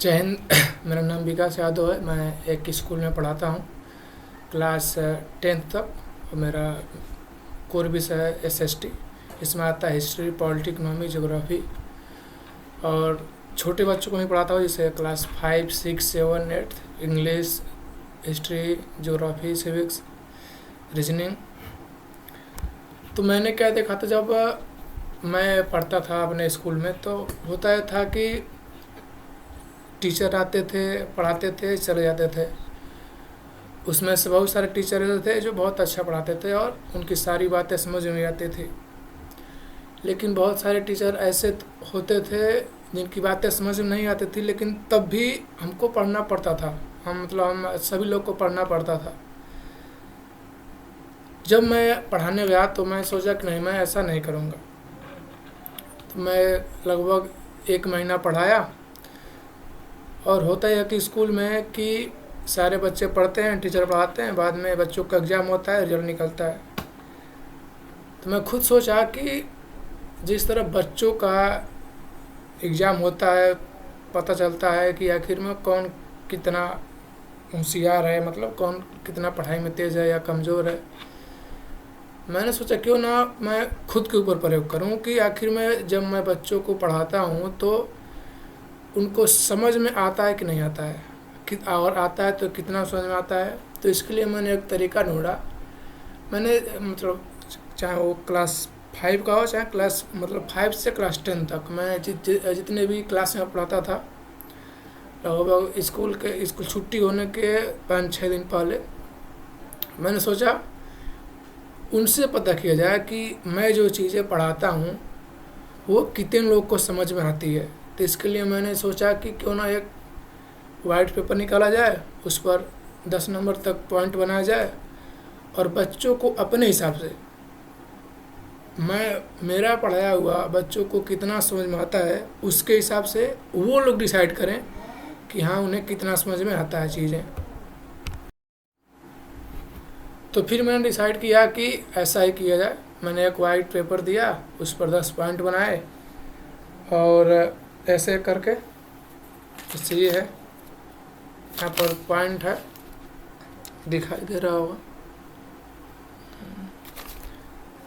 जय हिंद। मेरा नाम विकास यादव है। मैं एक स्कूल में पढ़ाता हूँ, क्लास 10th तक। और मेरा कोर विषय है SST। इसमें आता है हिस्ट्री, पॉलिटी, इकोनॉमी, ज्योग्राफी। और छोटे बच्चों को भी पढ़ाता हूँ, जैसे class 5, 6, 7, 8, English, history, geography, civics, reasoning. तो मैंने क्या देखा था, जब मैं पढ़ता था अपने स्कूल में, तो होता था कि टीचर आते थे, पढ़ाते थे, चले जाते थे। उसमें से बहुत सारे टीचर ऐसे थे जो बहुत अच्छा पढ़ाते थे और उनकी सारी बातें समझ में आती थी। लेकिन बहुत सारे टीचर ऐसे होते थे जिनकी बातें समझ में नहीं आती थी, लेकिन तब भी हमको पढ़ना पड़ता था। हम सभी लोग को पढ़ना पड़ता था। जब मैं पढ़ाने गया तो मैं सोचा कि नहीं, मैं ऐसा नहीं करूँगा। तो मैं लगभग 1 महीना पढ़ाया। और होता है कि स्कूल में कि सारे बच्चे पढ़ते हैं, टीचर पढ़ाते हैं, बाद में बच्चों का एग्ज़ाम होता है, रिजल्ट निकलता है। तो मैं खुद सोचा कि जिस तरह बच्चों का एग्ज़ाम होता है, पता चलता है कि आखिर में कौन कितना होशियार है, मतलब कौन कितना पढ़ाई में तेज़ है या कमज़ोर है। मैंने सोचा क्यों ना मैं खुद के ऊपर प्रयोग करूं कि आखिर में जब मैं बच्चों को पढ़ाता हूं तो उनको समझ में आता है कि नहीं आता है, और आता है तो कितना समझ में आता है। तो इसके लिए मैंने एक तरीका ढूंढा। मैंने मतलब चाहे वो क्लास 5 का हो, चाहे क्लास मतलब 5 से क्लास 10 तक, मैं जितने भी क्लास में पढ़ाता था, लगभग स्कूल छुट्टी होने के 5-6 दिन पहले मैंने सोचा उनसे पता किया जाए कि मैं जो चीज़ें पढ़ाता हूँ वो कितने लोग को समझ में आती है। तो इसके लिए मैंने सोचा कि क्यों ना एक वाइट पेपर निकाला जाए, उस पर 10 नंबर तक पॉइंट बनाया जाए और बच्चों को अपने हिसाब से, मेरा पढ़ाया हुआ बच्चों को कितना समझ में आता है, उसके हिसाब से वो लोग डिसाइड करें कि हाँ उन्हें कितना समझ में आता है चीज़ें। तो फिर मैंने डिसाइड किया कि ऐसा ही किया जाए। मैंने एक वाइट पेपर दिया, उस पर 10 पॉइंट बनाए और ऐसे करके, इससे ये है, यहाँ पर पॉइंट है, दिखाई दे रहा होगा।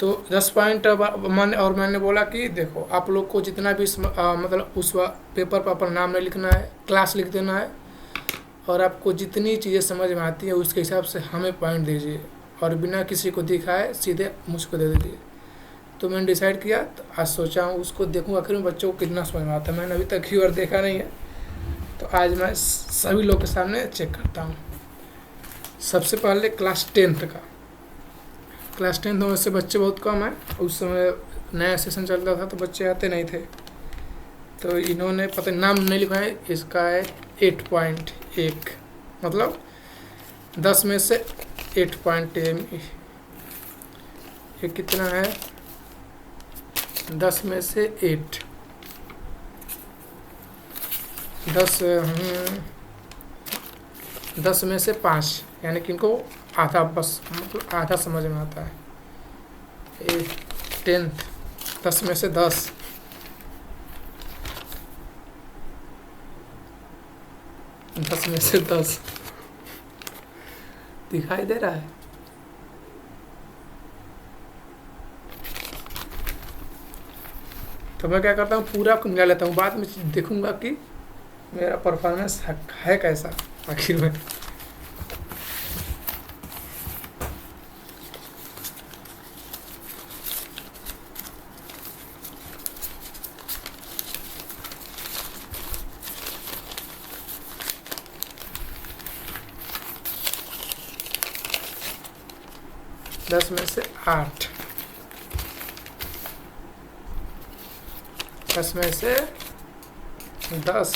तो 10 पॉइंट मैंने बोला कि देखो आप लोग को जितना भी मतलब उस पेपर पर अपना नाम नहीं लिखना है, क्लास लिख देना है, और आपको जितनी चीज़ें समझ में आती है उसके हिसाब से हमें पॉइंट दीजिए और बिना किसी को दिखाए सीधे मुझको दे दीजिए। तो मैंने डिसाइड किया। तो आज सोचा हूँ उसको देखूँ आखिर में बच्चों को कितना समझ में आता है। मैंने अभी तक ही और देखा नहीं है, तो आज मैं सभी लोग के सामने चेक करता हूँ। सबसे पहले क्लास 10th का। क्लास 10th में वैसे बच्चे बहुत कम हैं, उस समय नया सेशन चलता था तो बच्चे आते नहीं थे। तो इन्होंने पता नाम नहीं लिखा है, इसका है 8.1, मतलब 10 में से 8 पॉइंट। ये कितना है, 10 में से 8, 10 में से 5, यानी कि इनको आधा, बस मतलब आधा समझ में आता है। 10th, 10 में से 10, 10 में से 10 दिखाई दे रहा है। तो मैं क्या करता हूँ, पूरा को मिला लेता हूँ, बाद में देखूंगा कि मेरा परफॉर्मेंस है कैसा आखिर में। दस में से 8, 10 में से 10,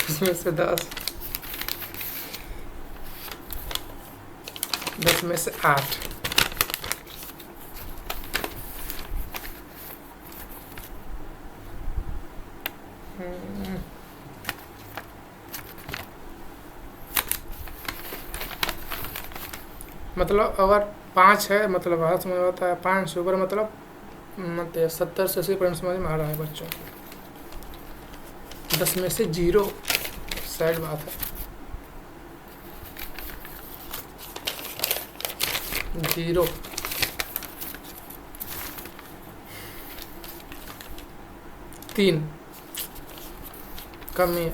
10 में से 10, 10 में से 8, मतलब अगर 5 है, मतलब आधा समझ में आता है, 5 से ऊपर मतलब मत 70 से 80% समझ में आ रहा है बच्चों को। 10 में से 0, सैड बात है। 0, 3 कमी है।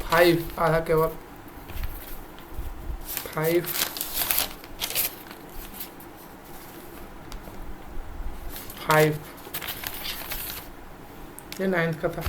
5 आधा केवल। 5, 5 ये 9th का था।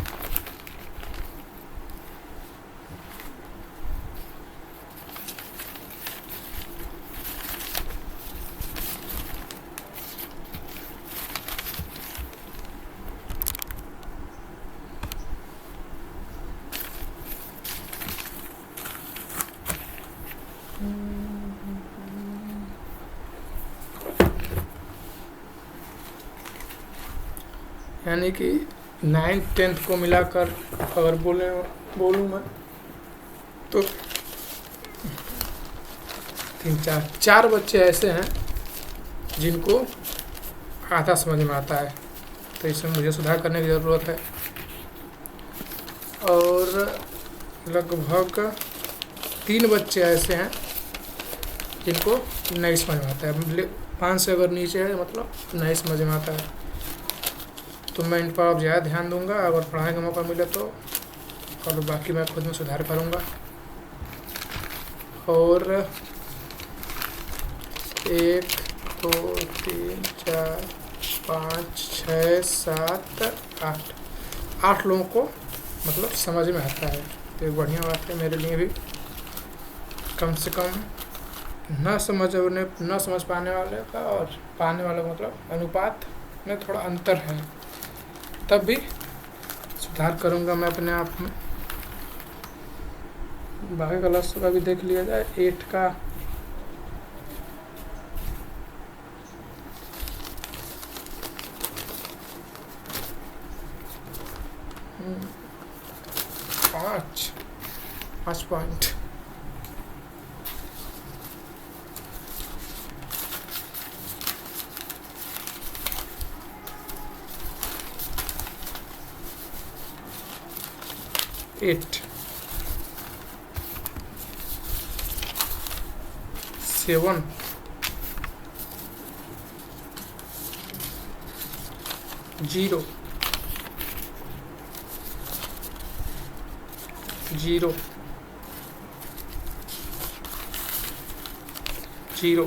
यानी कि 9th 10th को मिलाकर अगर बोलूँ मैं तो 4 बच्चे ऐसे हैं जिनको आधा समझ में आता है, तो इसमें मुझे सुधार करने की ज़रूरत है। और लगभग 3 बच्चे ऐसे हैं जिनको नहीं समझ में आता है। 5 से अगर नीचे है मतलब नहीं समझ में आता है, तो मैं इन पर अब ज़्यादा ध्यान दूंगा। अगर पढ़ाने का मौका मिले तो, और बाकी मैं खुद में सुधार करूंगा। और 1 2 3 4 5 6 7 8 लोगों को मतलब समझ में आता है, तो एक बढ़िया बात है मेरे लिए भी। कम से कम न समझ पाने वाले का और पाने वाले मतलब अनुपात में थोड़ा अंतर है, तब भी सुधार करूंगा मैं अपने आप में। बाकी क्लास का भी देख लिया जाए। 8 का पाँच पॉइंट। एट 7 0 0 0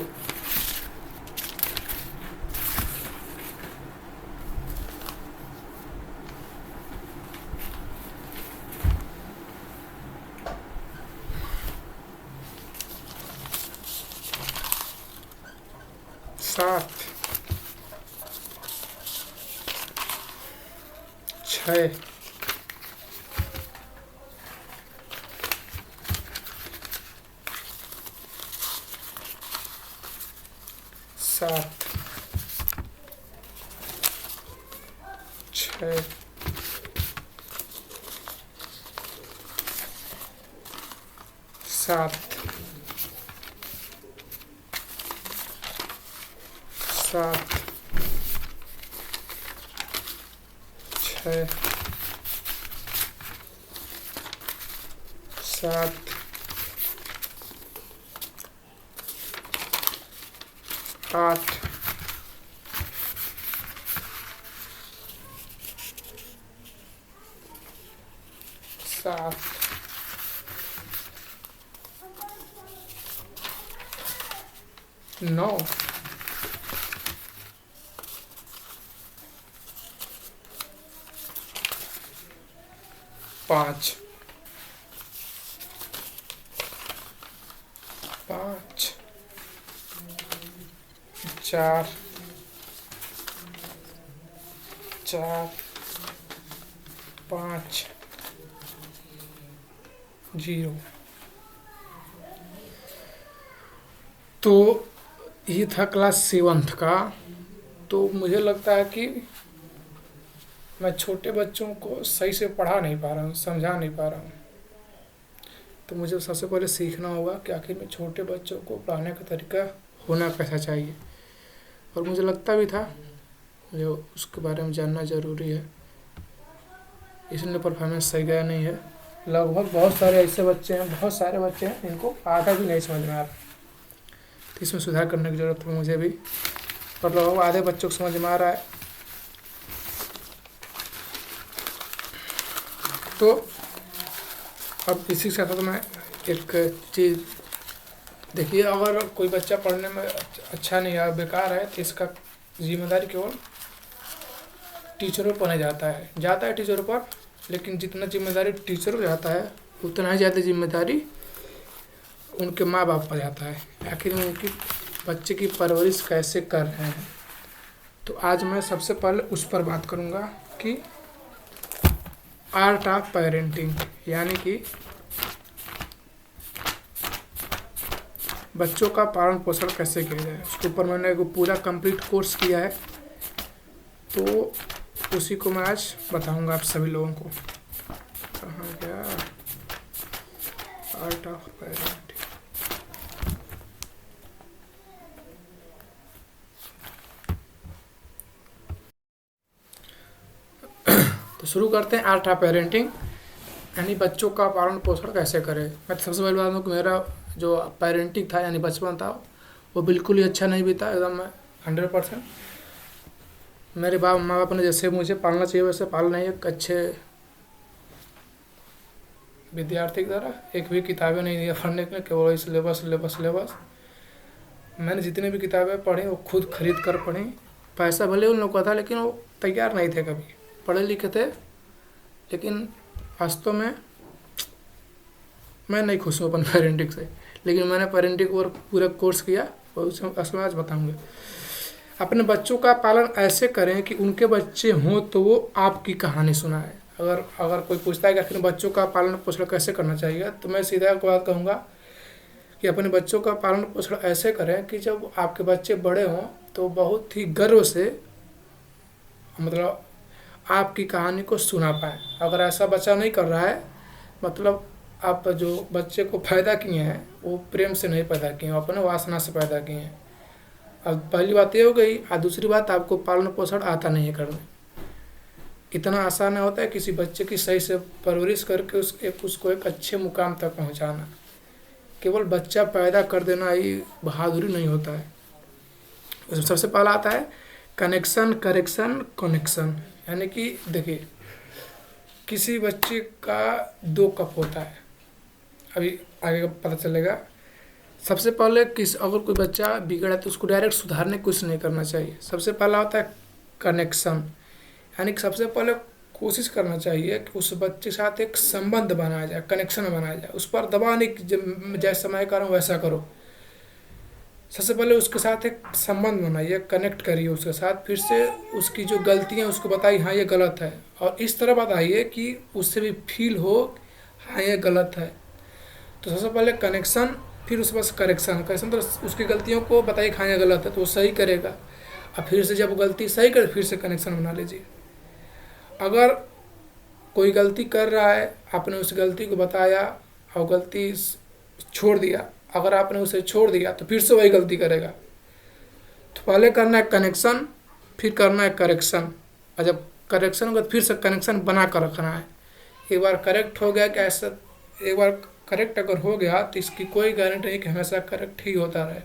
7 6 7 6 7 7 6 7 8 7 9 5 5 4 4 5 0। तो ये था क्लास 7th का। तो मुझे लगता है कि मैं छोटे बच्चों को सही से पढ़ा नहीं पा रहा हूँ, समझा नहीं पा रहा हूँ। तो मुझे सबसे पहले सीखना होगा कि आखिर में छोटे बच्चों को पढ़ाने का तरीका होना कैसा चाहिए। और मुझे लगता भी था मुझे उसके बारे में जानना ज़रूरी है, इसलिए परफॉर्मेंस सही गया नहीं है। लगभग बहुत सारे ऐसे बच्चे हैं, बहुत सारे बच्चे हैं इनको आधा भी नहीं समझ में आ रहा, तो इसमें सुधार करने की ज़रूरत है मुझे भी, और लगभग आधे बच्चों को समझ में आ रहा है। तो अब इसी के साथ मैं एक चीज़ देखिए, अगर कोई बच्चा पढ़ने में अच्छा नहीं है, बेकार है, तो इसका जिम्मेदारी केवल टीचरों पर नहीं जाता है टीचरों पर, लेकिन जितना जिम्मेदारी टीचर को जाता है उतना ही ज़्यादा जिम्मेदारी उनके माँ बाप पर जाता है। आखिर में उनकी बच्चे की परवरिश कैसे कर रहे हैं। तो आज मैं सबसे पहले उस पर बात करूँगा कि आर्ट ऑफ पेरेंटिंग, यानी कि बच्चों का पालन पोषण कैसे किया जाए। उसके ऊपर मैंने एक पूरा कंप्लीट कोर्स किया है, तो उसी को मैं आज बताऊंगा आप सभी लोगों को। कहाँ गया आर्ट ऑफ पेरेंटिंग। तो शुरू करते हैं आर्ट ऑफ पेरेंटिंग, यानी बच्चों का पालन पोषण कैसे करें। मैं तो सबसे पहले बता दूँ कि मेरा जो पेरेंटिंग था यानी बचपन था वो बिल्कुल ही अच्छा नहीं बीता, एकदम 100%। मेरे माँ बाप ने जैसे मुझे पालना चाहिए वैसे पालना ही, एक अच्छे विद्यार्थी की तरह। एक भी किताबें नहीं दिया पढ़ने के लिए, केवल सिलेबस। मैंने जितनी भी किताबें पढ़ी वो खुद खरीद कर पढ़ी। पैसा भले उन लोगों का था, लेकिन वो तैयार नहीं थे, कभी पढ़े लिखे थे, लेकिन वास्तव में मैं नहीं खुश हूँ अपन पेरेंटिंग से। लेकिन मैंने पेरेंटिंग और पूरा कोर्स किया और उसमें आज बताऊँगा। अपने बच्चों का पालन ऐसे करें कि उनके बच्चे हों तो वो आपकी कहानी सुनाए। अगर कोई पूछता है कि आखिर बच्चों का पालन पोषण कैसे करना चाहिए, तो मैं सीधा एक बात कहूँगा कि अपने बच्चों का पालन पोषण ऐसे करें कि जब आपके बच्चे बड़े हों तो बहुत ही गर्व से, मतलब आपकी कहानी को सुना पाए। अगर ऐसा बच्चा नहीं कर रहा है, मतलब आप जो बच्चे को पैदा किए हैं वो प्रेम से नहीं पैदा किए, अपने वासना से पैदा किए हैं। अब पहली बात ये हो गई, और दूसरी बात आपको पालन पोषण आता नहीं है करने। इतना आसान होता है किसी बच्चे की सही से परवरिश करके उसको एक अच्छे मुकाम तक पहुंचाना। केवल बच्चा पैदा कर देना ही बहादुरी नहीं होता है। उसमें सबसे पहला आता है कनेक्शन, करेक्शन, कनेक्शन। यानी कि देखिए, किसी बच्चे का 2 कप होता है, अभी आगे का पता चलेगा। सबसे पहले अगर कोई बच्चा बिगड़ा तो उसको डायरेक्ट सुधारने की कोशिश नहीं करना चाहिए। सबसे पहला होता है कनेक्शन, यानी कि सबसे पहले कोशिश करना चाहिए कि उस बच्चे के साथ एक संबंध बनाया जाए, कनेक्शन बनाया जाए। उस पर दबाव नहीं, जैसा मैं कर रहा हूँ वैसा करो। सबसे पहले उसके साथ एक संबंध बनाइए, कनेक्ट करिए उसके साथ, फिर से उसकी जो गलतियाँ उसको बताइए, हाँ ये गलत है, और इस तरह बताइए कि उससे भी फील हो हाँ ये गलत है। तो सबसे पहले कनेक्शन, फिर उसके पास करेक्शन तो उसकी गलतियों को बताइए हाँ ये गलत है, तो वो सही करेगा। और फिर से जब गलती सही करे फिर से कनेक्शन बना लीजिए। अगर कोई गलती कर रहा है, आपने उस गलती को बताया और गलती छोड़ दिया, अगर आपने उसे छोड़ दिया तो फिर से वही गलती करेगा। तो पहले करना है कनेक्शन, फिर करना है करेक्शन, और जब करेक्शन होगा तो फिर से कनेक्शन बना कर रखना है। एक बार करेक्ट हो गया कि ऐसा, एक बार करेक्ट अगर हो गया तो इसकी कोई गारंटी नहीं कि हमेशा करेक्ट ही होता रहे।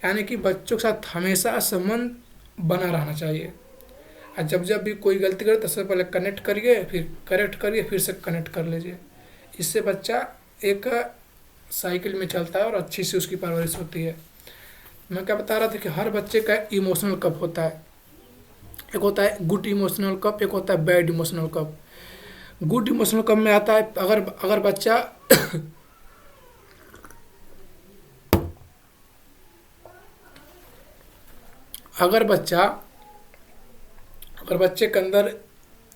यानी कि बच्चों के साथ हमेशा संबंध बना रहना चाहिए। और जब भी कोई गलती करे तो सबसे पहले कनेक्ट करिए, फिर करेक्ट करिए, फिर से कनेक्ट कर लीजिए। इससे बच्चा एक साइकिल में चलता है और अच्छी से उसकी परवरिश होती है। मैं क्या बता रहा था कि हर बच्चे का इमोशनल कप होता है। एक होता है गुड इमोशनल कप, एक होता है bad emotional cup. Good emotional cup में आता है अगर बच्चा अगर बच्चे के अंदर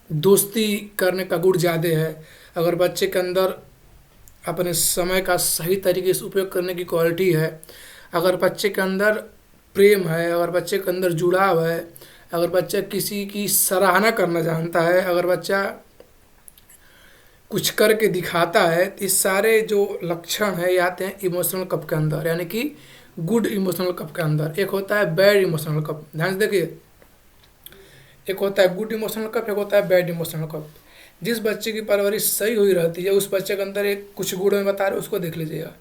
दोस्ती करने का गुण ज़्यादा है, अगर बच्चे के अंदर अपने समय का सही तरीके से उपयोग करने की क्वालिटी है, अगर बच्चे के अंदर प्रेम है, अगर बच्चे के अंदर जुड़ाव है, अगर बच्चा किसी की सराहना करना जानता है, अगर बच्चा कुछ करके दिखाता है, तो इस सारे जो लक्षण है ये आते हैं इमोशनल कप के अंदर। यानी कि गुड इमोशनल कप के अंदर, एक होता है बैड इमोशनल कप। ध्यान से देखिए, एक होता है गुड इमोशनल कप, एक होता है बैड इमोशनल कप। जिस बच्चे की परवरिश सही हुई रहती है, उस बच्चे के अंदर एक कुछ गुण में बता रहे उसको देख लीजिएगा।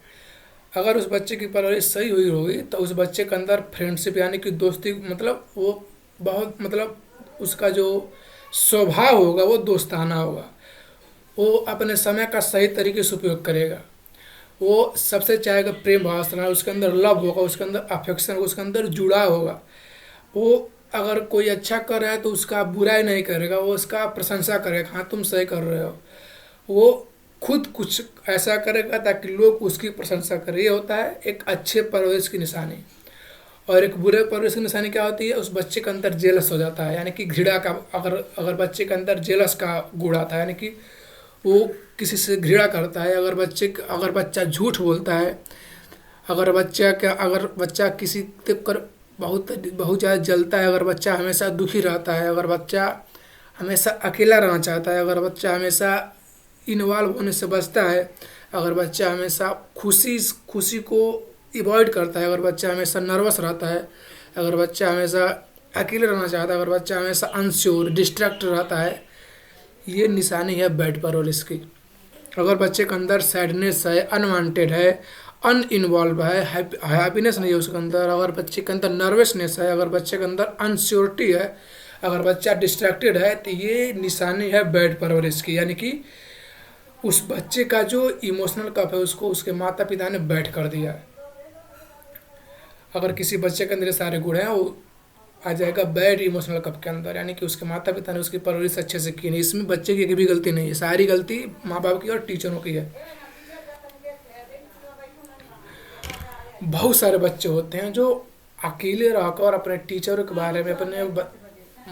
अगर उस बच्चे की परवरिश सही हुई होगी तो उस बच्चे के अंदर फ्रेंडशिप यानी कि दोस्ती, मतलब वो बहुत, मतलब उसका जो स्वभाव होगा वो दोस्ताना होगा। वो अपने समय का सही तरीके से उपयोग करेगा। वो सबसे चाहेगा प्रेम भाव से, उसके अंदर लव होगा, उसके अंदर अफेक्शन होगा, उसके अंदर जुड़ाव होगा। वो अगर कोई अच्छा कर रहा है तो उसका बुराई नहीं करेगा, वो उसका प्रशंसा करेगा, हाँ तुम सही कर रहे हो। वो खुद कुछ ऐसा करेगा ताकि लोग उसकी प्रशंसा करें। ये होता है एक अच्छे परवरिश की निशानी। और एक बुरे परवरिश की निशानी क्या होती है, उस बच्चे के अंदर जेलस हो जाता है, यानी कि घृणा का, अगर अगर बच्चे के अंदर जेलस का गुण आता है, यानी कि वो किसी से घृणा करता है। अगर बच्चा झूठ बोलता है, अगर बच्चा किसी पर बहुत बहुत ज़्यादा जलता है, अगर बच्चा हमेशा दुखी रहता है, अगर बच्चा हमेशा अकेला रहना चाहता है, अगर बच्चा हमेशा इन्वॉल्व होने से बचता है, अगर बच्चा हमेशा खुशी को अवॉइड करता है, अगर बच्चा हमेशा नर्वस रहता है, अगर बच्चा हमेशा अकेले रहना चाहता है, अगर बच्चा हमेशा अनश्योर डिस्ट्रैक्ट रहता है, ये निशानी है बैड परवरिश की। अगर बच्चे के अंदर सैडनेस है, अनवांटेड है, अनइन्वॉल्व है, हैप्पीनेस नहीं है उसके अंदर, अगर बच्चे के अंदर नर्वसनेस है, अगर बच्चे के अंदर अनश्योरिटी है, अगर बच्चा डिस्ट्रैक्टेड है, तो ये निशानी है बैड परवरिश की। यानी कि उस बच्चे का जो इमोशनल कप है उसको उसके माता पिता ने बैड कर दिया है। अगर किसी बच्चे के अंदर ये सारे गुण हैं, वो आ जाएगा बैड इमोशनल कप के अंदर, यानी कि उसके माता पिता ने उसकी परवरिश अच्छे से की नहीं। इसमें बच्चे की भी गलती नहीं है, सारी गलती माँ बाप की और टीचरों की है। बहुत सारे बच्चे होते हैं जो अकेले रहकर अपने टीचरों के बारे में, अपने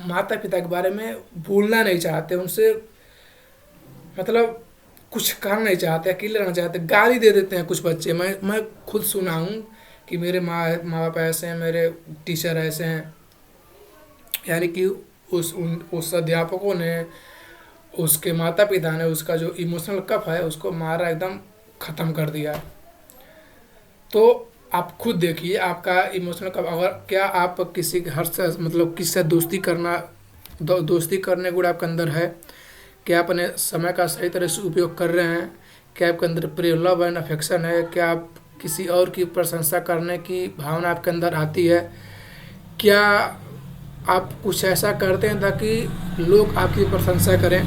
माता पिता के बारे में भूलना नहीं चाहते, उनसे मतलब कुछ करना नहीं चाहते, अकेले रहना चाहते, गाली दे देते हैं कुछ बच्चे। मैं खुद सुना हूँ कि मेरे माँ बाप ऐसे हैं, मेरे टीचर ऐसे हैं, यानी कि उस अध्यापकों ने, उसके माता पिता ने उसका जो इमोशनल कप है उसको मारा, एकदम ख़त्म कर दिया। तो आप खुद देखिए आपका इमोशनल कप, अगर क्या आप किसी हर से, मतलब किसी से दोस्ती करने गुण आपके अंदर है, क्या आप अपने समय का सही तरह से उपयोग कर रहे हैं, क्या आपके अंदर प्रेम, लव एंड अफेक्शन है, क्या आप किसी और की प्रशंसा करने की भावना आपके अंदर आती है, क्या आप कुछ ऐसा करते हैं ताकि लोग आपकी प्रशंसा करें।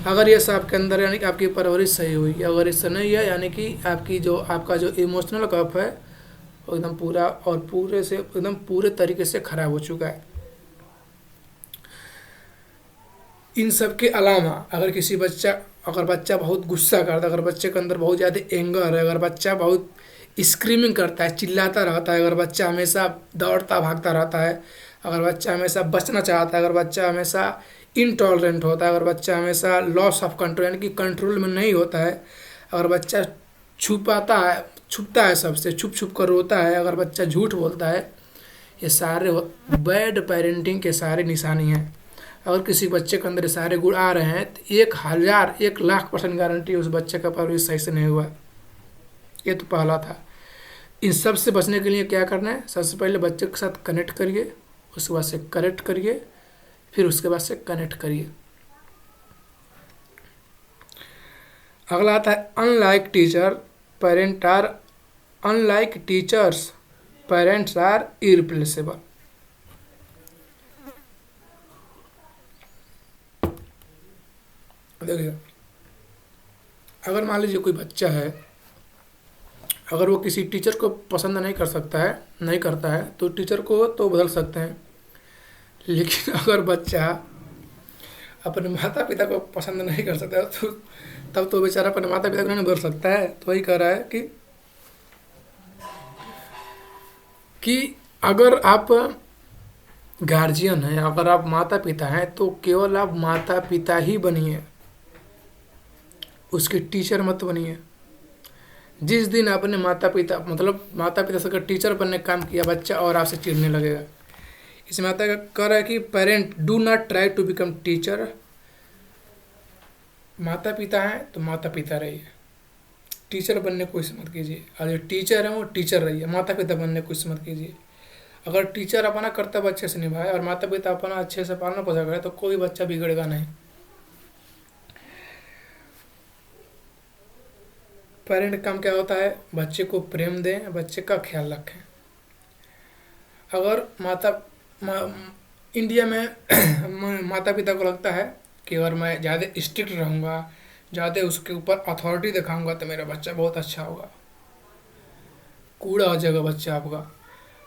अगर ये सब आपके अंदर, यानी कि आपकी परवरिश सही हुई। अगर इससे नहीं है, यानी कि आपका जो इमोशनल कप है वो एकदम पूरा और पूरे तरीके से खराब हो चुका है। इन सब के अलावा अगर बच्चा बहुत गुस्सा करता है, अगर बच्चे के अंदर बहुत ज़्यादा एंगर है, अगर बच्चा बहुत स्क्रीमिंग करता है, चिल्लाता रहता है, अगर बच्चा हमेशा दौड़ता भागता रहता है, अगर बच्चा हमेशा बचना चाहता है, अगर बच्चा हमेशा इनटॉलरेंट होता है, अगर बच्चा हमेशा लॉस ऑफ कंट्रोल यानी कि कंट्रोल में नहीं होता है, अगर बच्चा छुपता है सबसे, छुप छुप कर रोता है, अगर बच्चा झूठ बोलता है, ये सारे बैड पेरेंटिंग के सारे निशानी हैं। अगर किसी बच्चे के अंदर ये सारे गुण आ रहे हैं तो 1,00,000% गारंटी उस बच्चे का परवरिश सही से नहीं हुआ। ये तो पहला था। इन सब से बचने के लिए क्या करना है, सबसे पहले बच्चे के साथ कनेक्ट करिए, उसके बाद से करेक्ट करिए, फिर उसके बाद से कनेक्ट करिए। अगला आता है unlike teachers parents are irreplaceable. देखिए, अगर मान लीजिए कोई बच्चा है, अगर वो किसी टीचर को पसंद नहीं करता है तो टीचर को तो बदल सकते हैं। लेकिन अगर बच्चा अपने माता पिता को पसंद नहीं कर सकता तो तब तो बेचारा अपने माता पिता को नहीं बदल सकता है। तो वही कह रहा है कि अगर आप गार्जियन हैं, अगर आप माता पिता हैं, तो केवल आप माता पिता ही बनिए, उसके टीचर मत बनिए। जिस दिन आपने माता पिता से अगर टीचर बनने का काम किया, बच्चा और आपसे चिढ़ने लगेगा। इसमें आता है कह रहा है कि parent do not try to become teacher. माता पिता हैं तो माता पिता रहिए, टीचर बनने की कोशिश मत कीजिए, और जो टीचर है वो टीचर रहिए, माता पिता बनने की कोशिश मत कीजिए। अगर टीचर अपना कर्तव्य अच्छे से निभाए और माता पिता अपना अच्छे से पालना पोषण करे तो कोई बच्चा बिगड़ेगा नहीं। पेरेंट का काम क्या होता है, बच्चे को प्रेम दें, बच्चे का ख्याल रखें। अगर इंडिया में माता पिता को लगता है कि अगर मैं ज़्यादा स्ट्रिक्ट रहूँगा, ज़्यादा उसके ऊपर अथॉरिटी दिखाऊंगा तो मेरा बच्चा बहुत अच्छा होगा, कूड़ा हो जाएगा बच्चा आपका।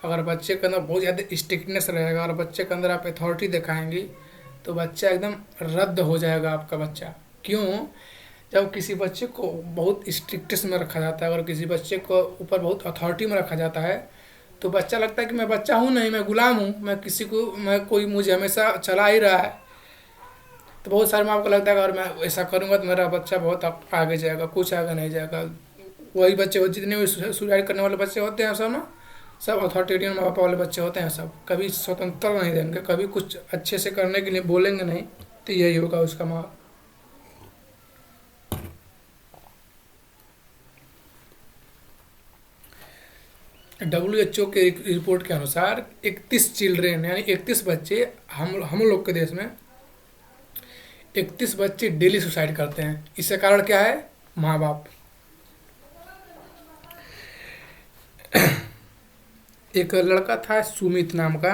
अगर बच्चे के अंदर बहुत ज़्यादा स्ट्रिक्टनेस रहेगा और बच्चे के अंदर आप अथॉरिटी दिखाएंगी तो बच्चा एकदम रद्द हो जाएगा आपका बच्चा। क्यों? जब किसी बच्चे को बहुत स्ट्रिक्टनेस में रखा जाता है, अगर किसी बच्चे को ऊपर बहुत अथॉरिटी में रखा जाता है तो बच्चा लगता है कि मैं बच्चा हूँ नहीं, मैं गुलाम हूँ, मैं कोई मुझे हमेशा चला ही रहा है। तो बहुत सारे माँ को लगता है अगर मैं ऐसा करूँगा तो मेरा बच्चा बहुत आगे जाएगा, कुछ आगे नहीं जाएगा। वही बच्चे जितने भी सुसाइड करने वाले बच्चे होते हैं सब ना, सब अथॉरिटेरियन माँ बाप वाले बच्चे होते हैं, सब कभी स्वतंत्रता नहीं देंगे, कभी कुछ अच्छे से करने के लिए बोलेंगे नहीं, तो यही होगा उसका माँ। WHO के रिपोर्ट के अनुसार 31 चिल्ड्रेन यानी 31 बच्चे हम लोग के देश में 31 बच्चे डेली सुसाइड करते हैं। इसका कारण क्या है? माँ बाप। एक लड़का था सुमित नाम का,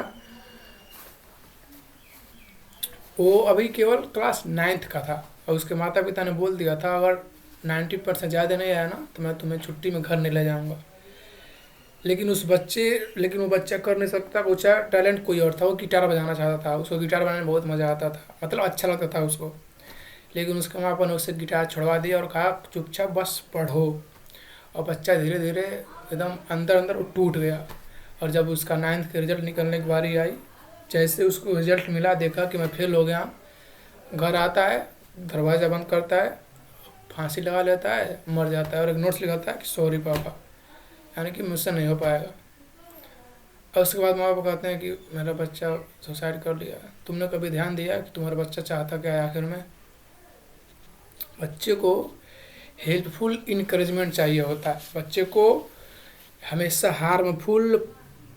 वो अभी केवल क्लास 9th का था और उसके माता पिता ने बोल दिया था अगर 90% ज़्यादा नहीं आया ना तो मैं तुम्हें छुट्टी में घर नहीं ले जाऊँगा। लेकिन वो बच्चा कर नहीं सकता, उसका टैलेंट कोई और था, वो गिटार बजाना चाहता था, उसको गिटार बजाने में बहुत मज़ा आता था, मतलब अच्छा लगता था उसको। लेकिन उसके माँ बाप ने उससे गिटार छुड़वा दिया और कहा चुपचाप बस पढ़ो। और बच्चा धीरे धीरे एकदम अंदर अंदर वो टूट गया। और जब उसका 9th के रिजल्ट निकलने की बारी आई, जैसे उसको रिजल्ट मिला, देखा कि मैं फेल हो गया, घर आता है, दरवाज़ा बंद करता है, फांसी लगा लेता है, मर जाता है और एक नोट्स लिखाता है कि सॉरी पापा, यानी कि मुझसे नहीं हो पाएगा। और उसके बाद माँ बाप कहते हैं कि मेरा बच्चा सुसाइड कर लिया। तुमने कभी ध्यान दिया कि तुम्हारा बच्चा चाहता क्या है आखिर में? बच्चे को हेल्पफुल इनकरेजमेंट चाहिए होता है, बच्चे को हमेशा हार्मफुल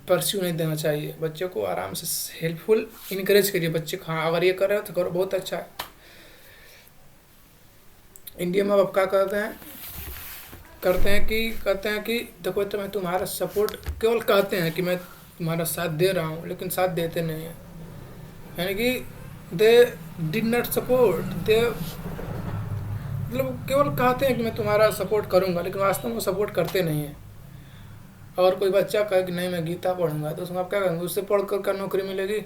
परस्यू नहीं देना चाहिए, बच्चे को आराम से हेल्पफुल इनकरेज करिए बच्चे को, हाँ अगर ये कर रहे हो तो करो, बहुत अच्छा है। इंडिया में अब क्या कहते हैं कि देखो तो मैं तुम्हारा सपोर्ट, केवल कहते हैं कि मैं तुम्हारा साथ दे रहा हूँ लेकिन साथ देते नहीं हैं, यानी कि दे डिड नॉट सपोर्ट, दे मतलब केवल कहते हैं कि मैं तुम्हारा सपोर्ट करूँगा लेकिन वास्तव में वो सपोर्ट करते नहीं हैं। और कोई बच्चा कहे कि नहीं मैं गीता पढ़ूंगा तो उसमें आप क्या करेंगे? उससे पढ़कर क्या नौकरी मिलेगी?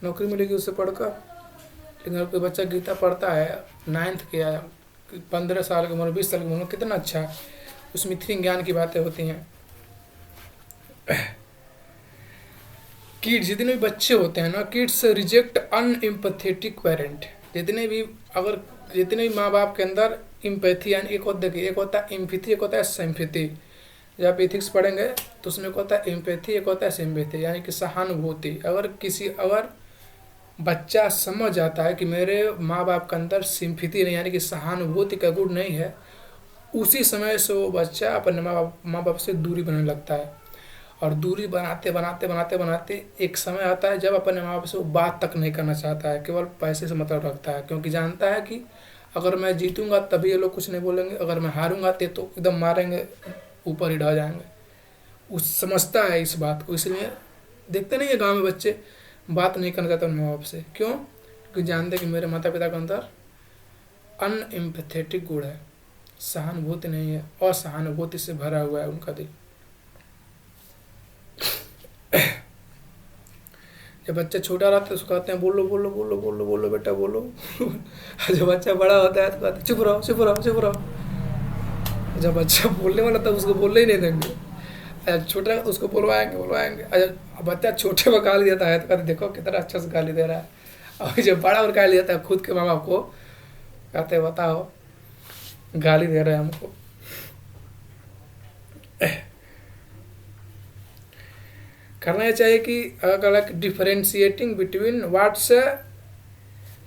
नौकरी मिलेगी उससे पढ़कर? लेकिन अगर कोई बच्चा गीता पढ़ता है 9th के या 15 साल की उम्र, 20 साल की उम्र, कितना अच्छा है, उसमें इतनी ज्ञान की बातें होती हैं। किड्स, जितने भी बच्चे होते हैं ना, किड्स रिजेक्ट अनएम्पैथेटिक पेरेंट। जितने भी माँ बाप के अंदर इम्पैथी, यानी एक होता है एम्पैथी, एक होता है सिंपैथी। जब आप एथिक्स पढ़ेंगे तो उसमें एक होता है एम्पैथी, एक होता है सिंपैथी, यानी कि सहानुभूति। अगर बच्चा समझ जाता है कि मेरे माँ बाप के अंदर सिंपैथी नहीं, यानी कि सहानुभूति का गुण नहीं है, उसी समय से वो बच्चा अपने माँ बाप से दूरी बनाने लगता है। और दूरी बनाते एक समय आता है जब अपने माँ बाप से वो बात तक नहीं करना चाहता है, केवल पैसे से मतलब रखता है, क्योंकि जानता है कि अगर मैं जीतूंगा तभी ये लोग कुछ नहीं बोलेंगे, अगर मैं हारूंगा तो एकदम मारेंगे, ऊपर ही ढह जाएंगे। उस समझता है इस बात को, इसलिए देखते नहीं है गाँव में बच्चे बात नहीं करना चाहते माँ बाप से। क्यों? क्योंकि जानते कि मेरे माता पिता के अंदर अनएम्पैथेटिक गुण है, सहानुभूति नहीं है, असहानुभूति से भरा हुआ है उनका दिल। जब बच्चा छोटा रहता है उसको कहते हैं बोलो बोलो बोलो बोलो बोलो बेटा बोलो। जब बच्चा बड़ा होता है तो कहते हैं चुप रहो चुप रहो चुप रहो। जब बच्चा बोलने वाला तब उसको बोलने ही नहीं देंगे, छोटा उसको बोलवाएंगे। बच्चा छोटे में गाली देता है तो कहते देखो कितना अच्छा से गाली दे रहा है। और जब बड़ा और गाली देता है खुद के माँ बाप को, कहते बताओ गाली दे रहे हैं हमको। करना चाहिए कि अलग अलग differentiating between what's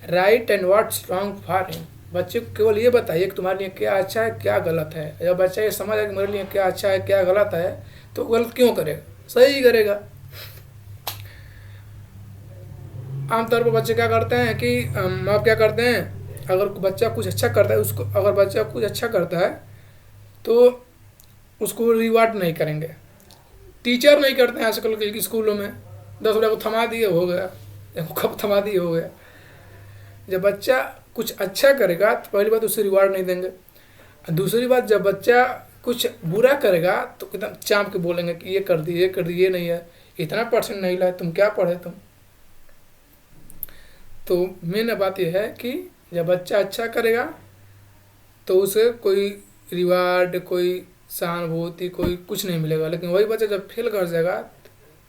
right and what's wrong for him. बच्चे को केवल ये बताइए कि तुम्हारे लिए क्या अच्छा है क्या गलत है। जब बच्चा ये समझ आए कि मेरे लिए क्या अच्छा है क्या गलत है, तो गलत क्यों करेगा, सही ही करेगा। आमतौर पर बच्चे क्या करते हैं कि माँ क्या करते हैं, अगर बच्चा कुछ अच्छा करता है उसको, अगर बच्चा कुछ अच्छा करता है तो उसको रिवार्ड नहीं करेंगे। टीचर नहीं करते हैं आजकल के स्कूलों में, 10 रुपये को थमा दिए हो गया, कब थमा दिए हो गया। जब बच्चा कुछ अच्छा करेगा तो पहली बात उसे रिवार्ड नहीं देंगे, दूसरी बात जब बच्चा कुछ बुरा करेगा तो एकदम चाँप के बोलेंगे कि ये कर दी ये कर दी, ये नहीं है, इतना परसेंट नहीं लाए, तुम क्या पढ़े तुम। तो मेन बात यह है कि जब बच्चा अच्छा करेगा तो उसे कोई रिवार्ड, कोई सहानुभूति, कोई कुछ नहीं मिलेगा। लेकिन वही बच्चा जब फेल कर जाएगा,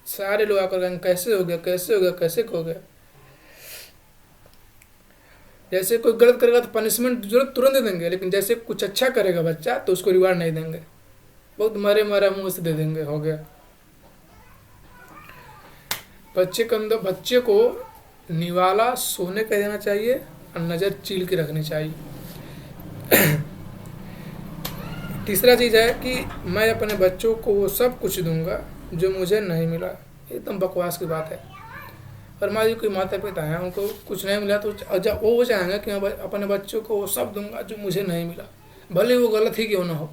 सारे लोग आकर कहेंगे कैसे हो गया कैसे हो गया कैसे हो गया। जैसे कोई गलत करेगा तो पनिशमेंट जरूरत तुरंत दे देंगे, लेकिन जैसे कुछ अच्छा करेगा बच्चा तो उसको रिवार्ड नहीं देंगे, बहुत मरे मरा मुँह से दे देंगे, हो गया। बच्चे के अंदर, बच्चे को निवाला सोने का देना चाहिए और नज़र चील के रखनी चाहिए। तीसरा चीज़ है कि मैं अपने बच्चों को वो सब कुछ दूंगा जो मुझे नहीं मिला। एकदम बकवास की बात है। और मान लीजिए कोई माता पिता हैं, उनको कुछ नहीं मिला तो जब वो चाहेंगे कि मैं अपने बच्चों को वो सब दूंगा जो मुझे नहीं मिला, भले वो गलत ही क्यों ना हो।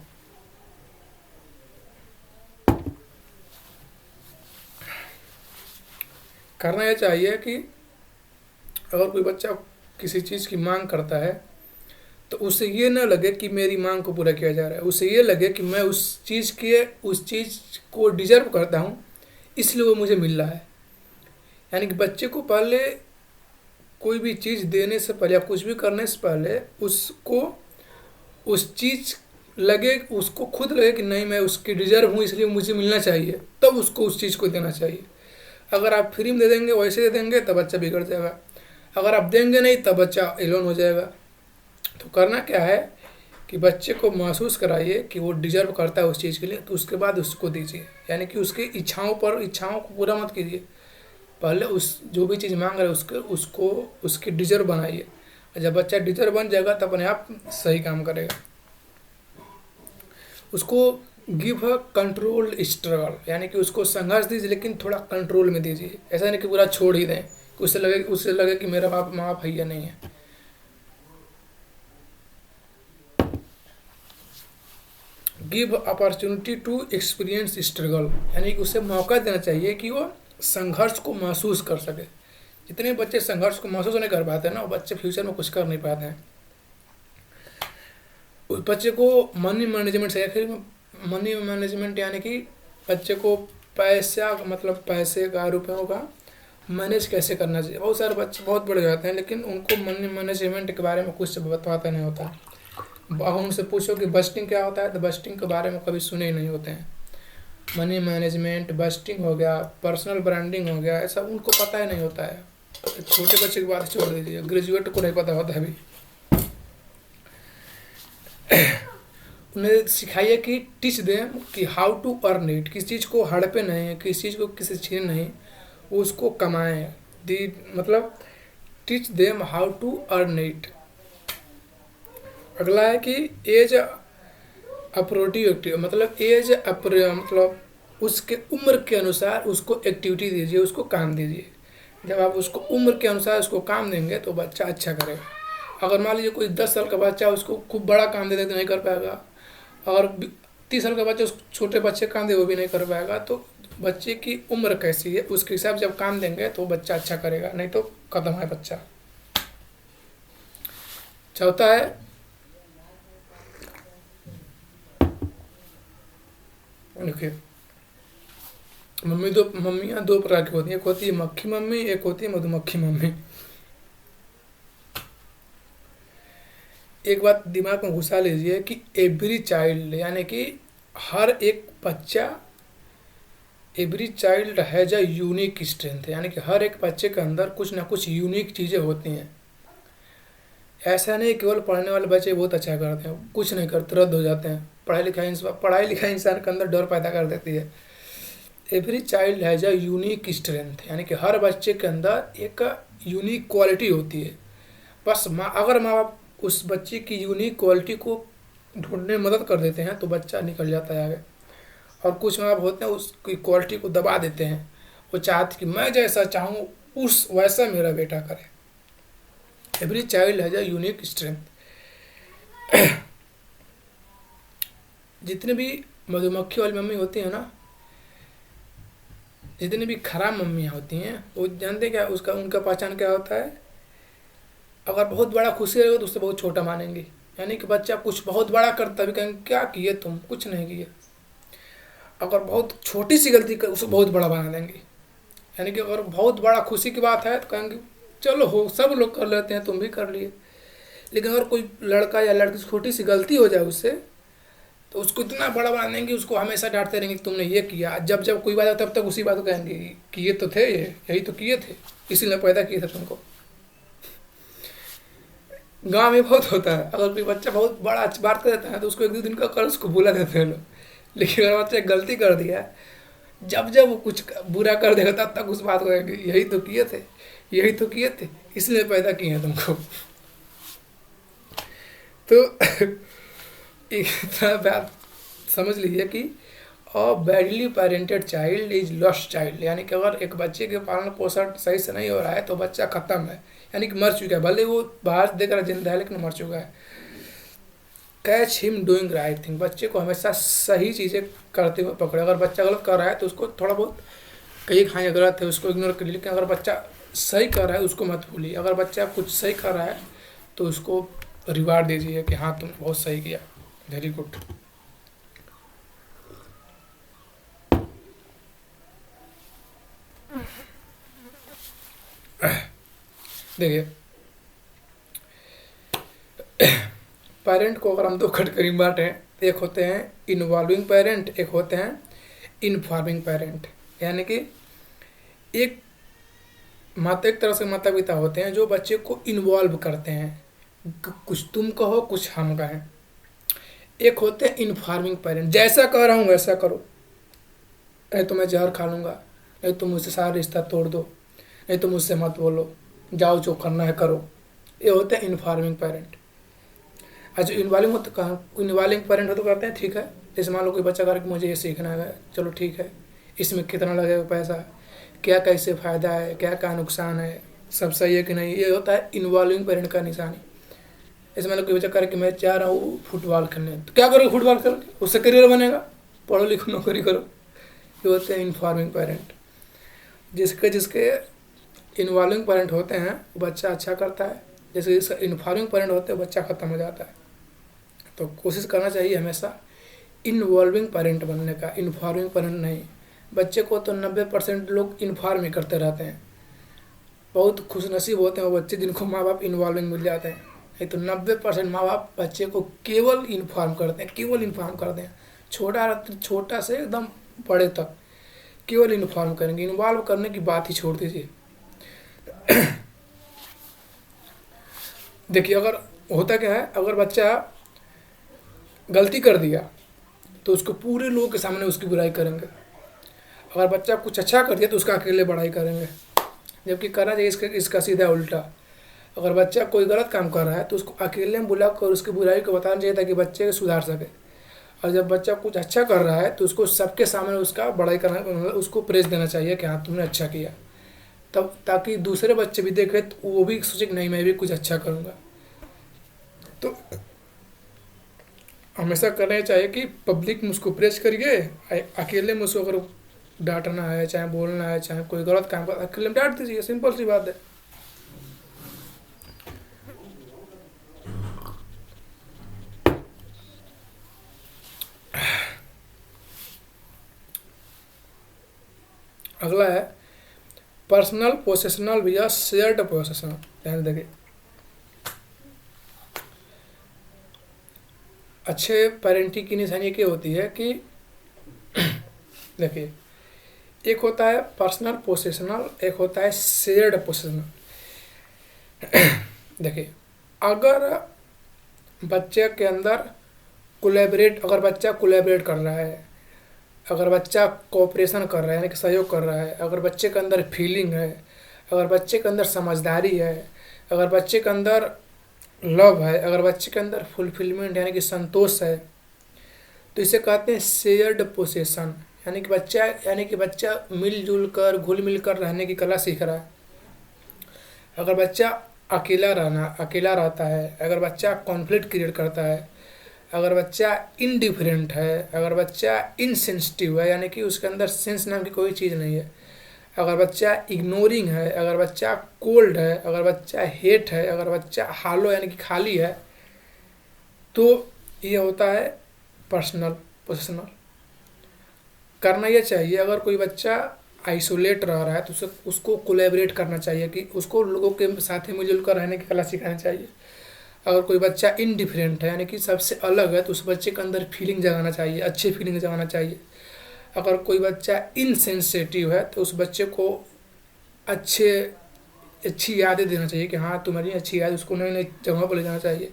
करना यह चाहिए कि अगर कोई बच्चा किसी चीज़ की मांग करता है तो उसे ये ना लगे कि मेरी मांग को पूरा किया जा रहा है, उसे ये लगे कि मैं उस चीज़ को डिजर्व करता हूँ, इसलिए वो मुझे मिल रहा है। यानी कि बच्चे को पहले कोई भी चीज़ देने से पहले या कुछ भी करने से पहले उसको उस चीज़ लगे, उसको खुद लगे कि नहीं मैं उसकी डिजर्व हूँ इसलिए मुझे मिलना चाहिए, तब उसको उस चीज़ को देना चाहिए। अगर आप फ्री में दे देंगे, वैसे दे देंगे, तब बच्चा बिगड़ जाएगा। अगर आप देंगे नहीं तब बच्चा एलोन हो जाएगा। तो करना क्या है कि बच्चे को महसूस कराइए कि वो डिजर्व करता है उस चीज़ के लिए, तो उसके बाद उसको दीजिए। यानी कि उसकी इच्छाओं को पूरा मत कीजिए, पहले उस जो भी चीज़ मांग रहे उसको उसकी डिजर्व बनाइए। और जब बच्चा डिजर्व बन जाएगा तब अपने आप सही काम करेगा। उसको गिव अ कंट्रोल्ड स्ट्रगल, यानी कि उसको संघर्ष दीजिए लेकिन थोड़ा कंट्रोल में दीजिए। ऐसा नहीं कि पूरा छोड़ ही दें, उससे लगे कि मेरा माँ बाप भैया नहीं है। Give opportunity to experience struggle, यानी कि उसे मौका देना चाहिए कि वो संघर्ष को महसूस कर सके। जितने बच्चे संघर्ष को महसूस नहीं कर पाते हैं ना, वो बच्चे फ्यूचर में कुछ कर नहीं पाते हैं। उस बच्चे को मनी मैनेजमेंट से, मनी मैनेजमेंट यानी कि बच्चे को पैसा, मतलब पैसे का, रुपयों का मैनेज कैसे करना चाहिए। बहुत सारे बच्चे बहुत बड़े जाते हैं लेकिन उनको मनी मैनेजमेंट के बारे में कुछ बताते नहीं होता। अब उनसे पूछो कि बजटिंग क्या होता है तो बजटिंग के बारे में कभी सुने ही नहीं होते हैं। मनी मैनेजमेंट, बजटिंग हो गया, पर्सनल ब्रांडिंग हो गया, ऐसा उनको पता ही नहीं होता है। छोटे बच्चे की बात छोड़ दीजिए, ग्रेजुएट को नहीं पता होता है अभी। उन्हें सिखाइए कि टीच देम कि हाउ टू अर्न इट, किस चीज़ को हड़पे नहीं है, किस चीज़ को किसी छीन नहीं, उसको कमाएं। मतलब teach them how to earn it. अगला है कि एज अप्रोटिव एक्टिव, मतलब मतलब उसके उम्र के अनुसार उसको एक्टिविटी दीजिए, उसको काम दीजिए। जब आप उसको उम्र के अनुसार उसको काम देंगे तो बच्चा अच्छा करेगा। अगर मान लीजिए कोई 10 साल का बच्चा उसको खूब बड़ा काम दे दे तो नहीं कर पाएगा, और 30 साल का बच्चा उस छोटे बच्चे काम दे वो भी नहीं कर पाएगा। तो बच्चे की उम्र कैसी है उसके हिसाब से जब काम देंगे तो बच्चा अच्छा करेगा, नहीं तो खत्म है बच्चा। चौथा है देखिए, मम्मियाँ दो प्रकार की होती हैं, एक होती है मक्खी मम्मी, एक होती है मधुमक्खी मम्मी। एक बात दिमाग में घुसा लीजिए कि एवरी चाइल्ड, यानी कि हर एक बच्चा, every child has a unique strength, यानी कि हर एक बच्चे के अंदर कुछ ना कुछ यूनिक चीज़ें होती हैं। ऐसा नहीं केवल पढ़ने वाले बच्चे बहुत अच्छा करते हैं, कुछ नहीं करते, रद्द हो जाते हैं। पढ़ाई लिखाई इंसान के अंदर डर पैदा कर देती है। Every child has a unique strength, यानी कि हर बच्चे के अंदर एक यूनिक क्वालिटी होती है। बस अगर माँ बाप उस बच्चे की यूनिक क्वालिटी को ढूंढने में मदद कर देते हैं तो बच्चा निकल जाता है आगे। और कुछ माँ बाप होते हैं उसकी क्वालिटी को दबा देते हैं, वो चाहते कि मैं जैसा चाहूँ उस वैसा मेरा बेटा करे। Every child has a unique strength. जितने भी मधुमक्खी वाली मम्मी होती है ना, जितनी भी खराब मम्मियाँ होती हैं, वो जानते क्या उसका उनका पहचान क्या होता है? अगर बहुत बड़ा खुशी रहेगा तो उससे बहुत छोटा मानेंगे। यानी कि बच्चा कुछ बहुत बड़ा करता भी कहेंगे क्या किए तुम, कुछ नहीं किए। अगर बहुत छोटी सी गलती कर उसे बहुत बड़ा बना देंगे। यानी कि अगर बहुत बड़ा खुशी की बात है तो कहेंगे चलो हो, सब लोग कर लेते हैं तुम भी कर लिए। लेकिन अगर कोई लड़का या लड़की से छोटी सी गलती हो जाए उससे, तो उसको इतना बड़ा बना देंगे, उसको हमेशा डांटते रहेंगे कि तुमने ये किया। जब जब कोई बात तब तक उसी बात को कहेंगे कि ये तो थे, ये यही तो किए थे, इसीलिए पैदा किए थे तुमको। गांव में बहुत होता है, अगर कोई बच्चा बहुत बड़ा बात कर देता है तो उसको एक दो दिन का कर उसको भुला देते हैं लोग। लेकिन अगर बच्चा गलती कर दिया, जब जब वो कुछ बुरा कर देगा तब तक उस बात को कहेंगे यही तो किए थे, यही तो किए थे, इसलिए पैदा किए हैं तुमको। तो इतना बात समझ लीजिए कि a badly parented child is lost child. यानी कि अगर एक बच्चे के पालन पोषण सही से नहीं हो रहा है तो बच्चा खत्म है, यानी कि मर चुका है। भले वो बाहर देखकर जिंदा है लेकिन मर चुका है। Catch him doing right thing. बच्चे को हमेशा सही चीज़ें करते हुए पकड़े। अगर बच्चा गलत कर रहा है तो उसको थोड़ा बहुत कहीं खाएँ गलत है उसको इग्नोर करिए, लेकिन अगर बच्चा सही कर रहा है उसको मत भूलिए। अगर बच्चा कुछ सही कर रहा है तो उसको रिवार्ड दीजिए कि हाँ तुम बहुत सही किया, वेरी गुड। देखिए पेरेंट को अगर हम दो कैटेगरी में बांटें, एक होते हैं इन्वॉल्विंग पेरेंट, एक होते हैं इन्फॉर्मिंग पेरेंट। यानी कि एक तरह से माता पिता होते हैं जो बच्चे को इन्वॉल्व करते हैं, कुछ तुम कहो कुछ हम कहें। एक होते हैं इन्फॉर्मिंग पेरेंट, जैसा कह रहा हूँ वैसा करो, नहीं तो मैं जहर खा लूँगा, नहीं तो मुझसे सारा रिश्ता तोड़ दो, नहीं तो मुझसे मत बोलो, जाओ जो करना है करो। ये होते हैं इन्फॉर्मिंग पेरेंट। अच्छा इन्वॉल्विंग पेरेंट हो तो कहते हैं ठीक है, जैसे मान लो कोई बच्चा कर कि मुझे ये सीखना है, चलो ठीक है, इसमें कितना लगेगा पैसा, क्या कैसे फ़ायदा है, क्या क्या नुकसान है, सब सही है कि नहीं। ये होता है इन्वॉल्विंग पेरेंट का निशानी। जैसे मान लो कोई बच्चा कर कि मैं चाह रहा हूँ फुटबॉल खेलने, तो क्या करोगे फुटबॉल खेल के, उससे करियर बनेगा, पढ़ो लिखो नौकरी करो। ये होते हैं इन्फॉर्मिंग पेरेंट। जिसके इन्वॉल्विंग पेरेंट होते हैं वो बच्चा अच्छा करता है, जैसे जिसका इन्फॉर्मिंग पेरेंट होते हैं बच्चा ख़त्म हो जाता है। तो कोशिश करना चाहिए हमेशा इन्वॉल्विंग पेरेंट बनने का, इन्फॉर्मिंग पेरेंट नहीं। बच्चे को तो 90% लोग इन्फॉर्म ही करते रहते हैं। बहुत खुशनसीब होते हैं वो बच्चे जिनको माँ बाप इन्वॉल्विंग मिल जाते हैं। नहीं तो 90% माँ बाप बच्चे को केवल इन्फॉर्म करते हैं, केवल इन्फॉर्म करते हैं। छोटा से एकदम बड़े तक केवल इन्फॉर्म करेंगे, इन्वॉल्व करने की बात ही छोड़ दीजिए। देखिए अगर होता क्या है, अगर बच्चा गलती कर दिया तो उसको पूरे लोगों के सामने उसकी बुराई करेंगे। अगर बच्चा कुछ अच्छा कर दिया तो उसका अकेले बड़ाई करेंगे, जबकि करना चाहिए इसका सीधा उल्टा। अगर बच्चा कोई गलत काम कर रहा है तो उसको अकेले में बुला कर उसकी बुराई को बताना चाहिए ताकि बच्चे सुधार सके। और जब बच्चा कुछ अच्छा कर रहा है तो उसको सबके सामने उसका बड़ाई करना, उसको प्रेज देना चाहिए कि हाँ तुमने अच्छा किया, तब ताकि दूसरे बच्चे भी देखें तो वो भी सोचे कि नहीं मैं भी कुछ अच्छा करूँगा। तो हमेशा करना चाहिए कि पब्लिक में उसको प्रेस करिए, अकेले में उसको अगर डांटना है, चाहे बोलना है, चाहे कोई गलत काम कर, अकेले में डांट दीजिए, सिंपल सी बात है। अगला है पर्सनल पोसेशनल या शेयर्ड पोसेशन। ध्यान देखिए, अच्छे पेरेंटिंग की निशानी क्या होती है कि देखिए एक होता है पर्सनल पोसेशनल, एक होता है शेयर्ड पोसेशनल। देखिए अगर बच्चे के अंदर अगर बच्चा कोलैबोरेट कर रहा है, अगर बच्चा कोऑपरेशन कर रहा है यानी कि सहयोग कर रहा है, अगर बच्चे के अंदर फीलिंग है, अगर बच्चे के अंदर समझदारी है, अगर बच्चे के अंदर लव है, अगर बच्चे के अंदर फुलफिलमेंट यानी कि संतोष है, तो इसे कहते हैं शेयर्ड पोसेशन। यानी कि बच्चा मिलजुल कर घुल मिल कर रहने की कला सीख रहा है। अगर बच्चा अकेला रहता है, अगर बच्चा कॉन्फ्लिक्ट क्रिएट करता है, अगर बच्चा इनडिफरेंट है, अगर बच्चा इनसेंसिटिव है यानी कि उसके अंदर सेंस नाम की कोई चीज़ नहीं है, अगर बच्चा इग्नोरिंग है, अगर बच्चा कोल्ड है, अगर बच्चा हेट है, अगर बच्चा हालो यानी कि खाली है, तो ये होता है पर्सनल पोजिशनल। करना ये चाहिए, अगर कोई बच्चा आइसोलेट रह रहा है तो उसको कोलैबोरेट करना चाहिए, कि उसको लोगों के साथ ही मिलजुल कर रहने की कला सिखानी चाहिए। अगर कोई बच्चा इनडिफरेंट है यानी कि सबसे अलग है, तो उस बच्चे के अंदर फीलिंग जगाना चाहिए, अच्छी फीलिंग जगाना चाहिए। अगर कोई बच्चा इनसेंसिटिव है तो उस बच्चे को अच्छे अच्छी यादें देना चाहिए कि हाँ तुम्हारी अच्छी याद, उसको नई नई जगहों पर ले जाना चाहिए।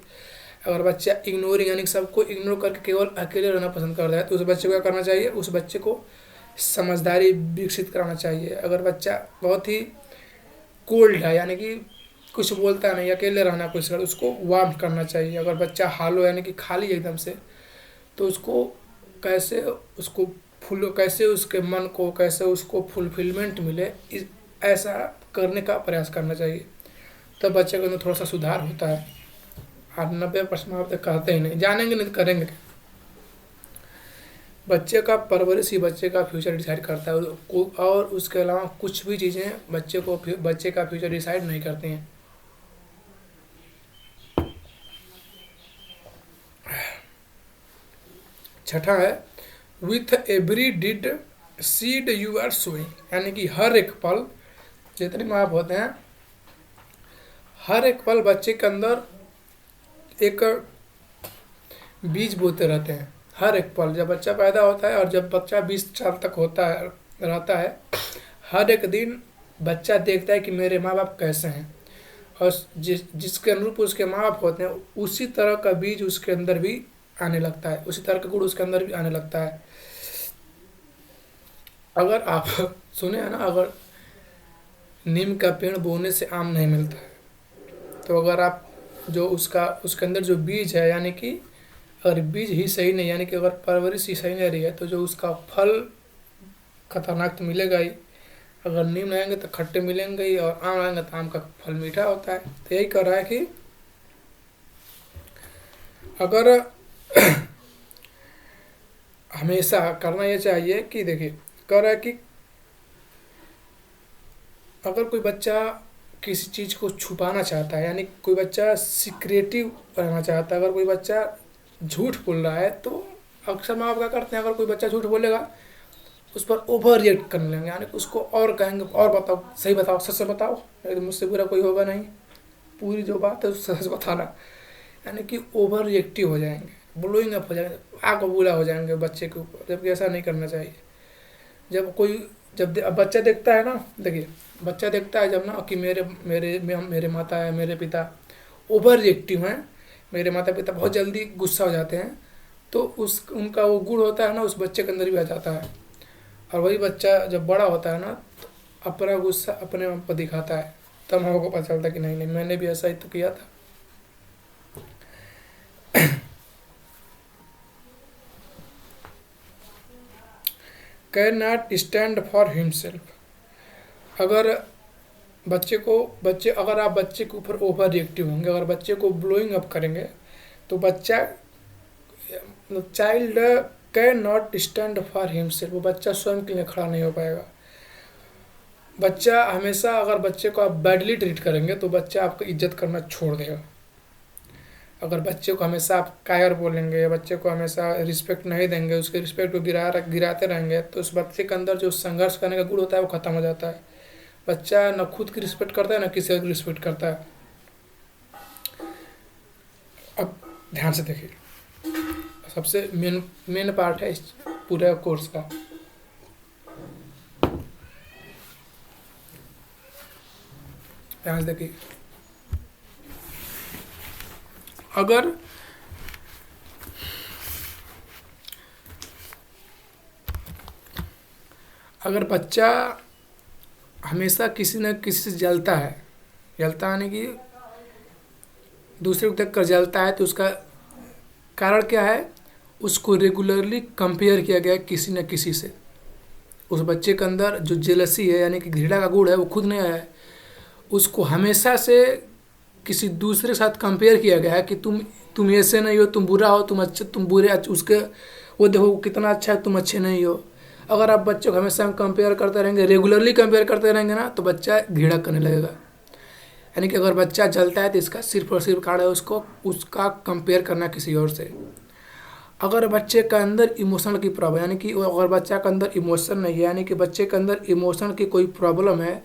अगर बच्चा इग्नोरिंग यानी कि सबको इग्नोर करके केवल अकेले रहना पसंद करता है, तो उस बच्चे को क्या करना चाहिए, उस बच्चे को समझदारी विकसित कराना चाहिए। अगर बच्चा बहुत ही कोल्ड है यानी कि कुछ बोलता नहीं, अकेले रहना कोशिश कर, उसको वार्म करना चाहिए। अगर बच्चा हालो यानी कि खाली एकदम से, तो उसको कैसे उसको कैसे उसके मन को कैसे उसको फुलफिलमेंट मिले, ऐसा करने का प्रयास करना चाहिए। तब बच्चे के अंदर थोड़ा सा सुधार होता है। और 90% आप तक कहते ही नहीं, जानेंगे नहीं तो करेंगे क्या? बच्चे का परवरिश ही बच्चे का फ्यूचर डिसाइड करता है, और उसके अलावा कुछ भी चीज़ें बच्चे का फ्यूचर डिसाइड नहीं करती हैं। छठा है with every deed seed you are sowing. यानी कि हर एक पल, जितने माँ बाप होते हैं, हर एक पल बच्चे के अंदर एक बीज बोते रहते हैं। हर एक पल जब बच्चा पैदा होता है और जब बच्चा 20 साल तक रहता है, हर एक दिन बच्चा देखता है कि मेरे माँ बाप कैसे हैं, और जिसके अनुरूप उसके माँ बाप होते हैं, उसी तरह का बीज उसके अंदर भी आने लगता है, उसी तरह का गुण उसके अंदर भी आने लगता है। अगर आप सुने हैं ना, अगर नीम का पेड़ बोने से आम नहीं मिलता है, तो अगर आप जो उसके अंदर जो बीज है, यानी कि अगर बीज ही सही नहीं, यानी कि अगर परवरिश ही सही नहीं रही है, तो जो उसका फल खतरनाक तो मिलेगा ही। अगर नीम लगाएंगे तो खट्टे मिलेंगे ही, और आम लगाएंगे तो आम का फल मीठा होता है। तो यही कर रहा है कि अगर हमेशा करना ये चाहिए कि देखिए, कह रहा है कि अगर कोई बच्चा किसी चीज़ को छुपाना चाहता है, यानी कोई बच्चा सिक्रेटिव रहना चाहता है, अगर कोई बच्चा झूठ बोल रहा है, तो अक्सर माँ बाप क्या करते हैं, अगर कोई बच्चा झूठ बोलेगा उस पर ओवर रिएक्ट करने लगेंगे, यानी कि उसको और कहेंगे और बताओ, सही बताओ, सच से बताओ, नहीं तो मुझसे बुरा कोई होगा नहीं, पूरी जो बात है सच बताना। यानी कि ओवर रिएक्टिव हो जाएंगे, ब्लोइंग अप हो जाएंगे, आग बबूला हो जाएंगे बच्चे के ऊपर, जबकि ऐसा नहीं करना चाहिए। अब बच्चा देखता है ना, देखिए बच्चा देखता है जब ना कि मेरे माता है, मेरे पिता ओवर रिएक्टिव हैं, मेरे माता पिता बहुत जल्दी गुस्सा हो जाते हैं, तो उनका वो गुण होता है ना, उस बच्चे के अंदर भी आ जाता है। और वही बच्चा जब बड़ा होता है ना, तो अपना गुस्सा अपने आप को दिखाता है, तब हमको पता चलता है कि नहीं मैंने भी ऐसा ही तो किया था। Can not stand for himself. अगर आप बच्चे के ऊपर ओवर रिएक्टिव होंगे, अगर बच्चे को ब्लोइंग अप करेंगे, तो child can not stand for himself, वो बच्चा स्वयं के लिए खड़ा नहीं हो पाएगा। बच्चा हमेशा, अगर बच्चे को आप बैडली ट्रीट करेंगे तो बच्चा आपको इज्जत करना छोड़ देगा। अगर बच्चे को हमेशा आप कायर बोलेंगे, बच्चे को हमेशा रिस्पेक्ट नहीं देंगे, उसके रिस्पेक्ट को गिराते रहेंगे, तो उस बच्चे के अंदर जो संघर्ष करने का गुण होता है वो खत्म हो जाता है। बच्चा न खुद की रिस्पेक्ट करता है, न किसी की रिस्पेक्ट करता है। अब ध्यान से देखिए, सबसे मेन पार्ट है इस पूरे कोर्स का। ध्यान से देखिए, अगर बच्चा हमेशा किसी न किसी से जलता है यानी कि दूसरे को देख कर जलता है, तो उसका कारण क्या है? उसको रेगुलरली कंपेयर किया गया है किसी न किसी से। उस बच्चे के अंदर जो जेलसी है यानी कि घृणा का गुण है वो खुद नहीं आया है, उसको हमेशा से किसी दूसरे के साथ कंपेयर किया गया है कि तुम ऐसे नहीं हो, तुम बुरा हो, तुम अच्छे, तुम बुरे, उसके वो देखो वो कितना अच्छा है, तुम अच्छे नहीं हो। अगर आप बच्चों को हमेशा कंपेयर करते रहेंगे, रेगुलरली कंपेयर करते रहेंगे ना, तो बच्चा घृणा करने लगेगा। यानी कि अगर बच्चा जलता है तो इसका सिर्फ और सिर्फ कारण है उसको उसका कंपेयर करना किसी और से। अगर बच्चे के अंदर इमोशनल की प्रॉब्लम, यानी कि अगर बच्चा के अंदर इमोशन नहीं है, यानी कि बच्चे के अंदर इमोशन की कोई प्रॉब्लम है,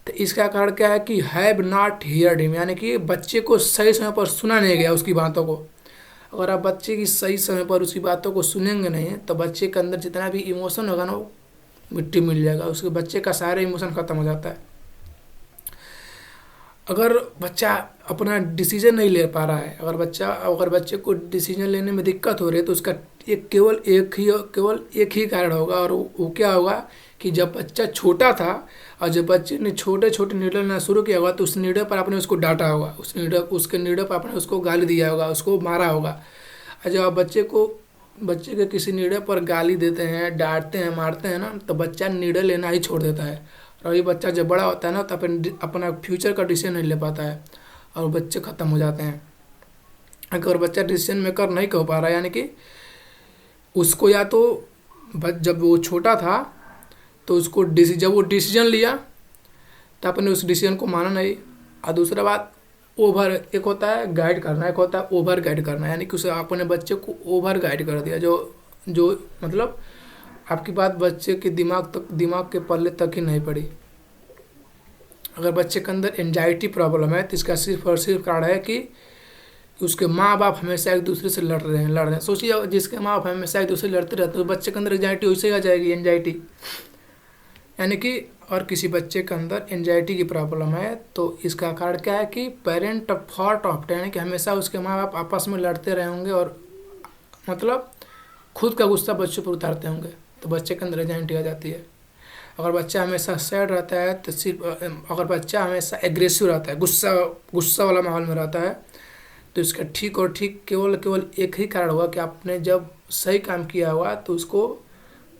तो इसका कारण क्या है कि हैव नॉट हियर्ड हिम, यानी कि बच्चे को सही समय पर सुना नहीं गया उसकी बातों को। अगर आप बच्चे की सही समय पर उसकी बातों को सुनेंगे नहीं, तो बच्चे के अंदर जितना भी इमोशन होगा ना वो मिट्टी मिल जाएगा, उसके बच्चे का सारे इमोशन खत्म हो जाता है। अगर बच्चा अपना डिसीजन नहीं ले पा रहा है, अगर बच्चे को डिसीजन लेने में दिक्कत हो रही है, तो उसका केवल एक ही कारण होगा, और वो क्या होगा कि जब बच्चा छोटा था और जब बच्चे ने छोटे छोटे निर्णय लेना शुरू किया होगा, तो उस निर्णय पर आपने उसको डांटा होगा, उसके निर्णय पर आपने उसको गाली दिया होगा, उसको मारा होगा। और जब आप बच्चे के किसी निर्णय पर गाली देते हैं, डांटते हैं, मारते हैं ना, तो बच्चा निर्णय लेना ही छोड़ देता है। और ये बच्चा जब बड़ा होता है ना, तो अपना फ्यूचर का डिसीजन नहीं ले पाता है और बच्चे ख़त्म हो जाते हैं। अगर बच्चा डिसीजन मेकर नहीं कर पा रहा है, यानी कि उसको या तो जब वो छोटा था तो उसको जब वो डिसीजन लिया तो आपने उस डिसीजन को माना नहीं। और दूसरा बात एक होता है गाइड करना, एक होता है ओवर गाइड करना, यानी कि उसे अपने बच्चे को ओवर गाइड कर दिया, जो मतलब आपकी बात बच्चे के दिमाग के पल्ले तक ही नहीं पड़ी। अगर बच्चे के अंदर एंजाइटी प्रॉब्लम है, तो इसका सिर्फ और सिर्फ कारण है कि उसके माँ बाप हमेशा एक दूसरे से लड़ रहे हैं। सोचिए, जिसके माँ बाप हमेशा एक दूसरे से लड़ते रहते हैं, तो बच्चे के अंदर एंजाइटी वैसे आ जाएगी, एंजाइटी। यानी कि और किसी बच्चे के अंदर एंजाइटी की प्रॉब्लम है, तो इसका कारण क्या है कि पेरेंट फॉट ऑफ, यानी कि हमेशा उसके माँ बाप आपस में लड़ते रहे होंगे और मतलब खुद का गुस्सा बच्चों पर उतारते होंगे, तो बच्चे के अंदर एंजाइटी आ जाती है। अगर बच्चा हमेशा सैड रहता है, तो अगर बच्चा हमेशा एग्रेसिव रहता है, गुस्सा वाला माहौल में रहता है, तो इसका ठीक और ठीक केवल एक ही कारण होगा कि आपने जब सही काम किया होगा तो उसको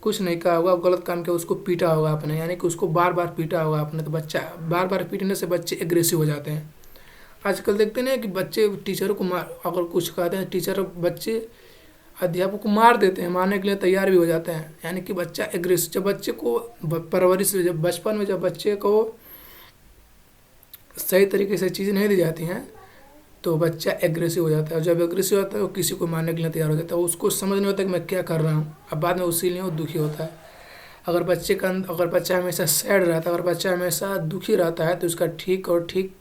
कुछ नहीं कहा होगा, गलत काम किया उसको पीटा होगा आपने, यानी कि उसको बार बार पीटा होगा आपने। तो बच्चा बार बार पीटने से बच्चे एग्रेसिव हो जाते हैं। आजकल देखते हैं कि बच्चे टीचरों को अगर कुछ कहते हैं, टीचर बच्चे अध्यापक को मार देते हैं, मारने के लिए तैयार भी हो जाते हैं। यानी कि बच्चा एग्रेसिव, जब बच्चे को परवरिश, जब बचपन में जब बच्चे को सही तरीके से चीज़ें नहीं दी जाती हैं, तो बच्चा एग्रेसिव हो जाता है। जब एग्रेसिव होता है वो किसी को मारने के लिए तैयार हो जाता है, उसको समझ नहीं होता कि मैं क्या कर रहा हूँ, अब बाद में उसी लिए वो दुखी होता है। अगर बच्चा हमेशा सैड रहता है, अगर बच्चा हमेशा दुखी रहता है, तो उसका ठीक और ठीक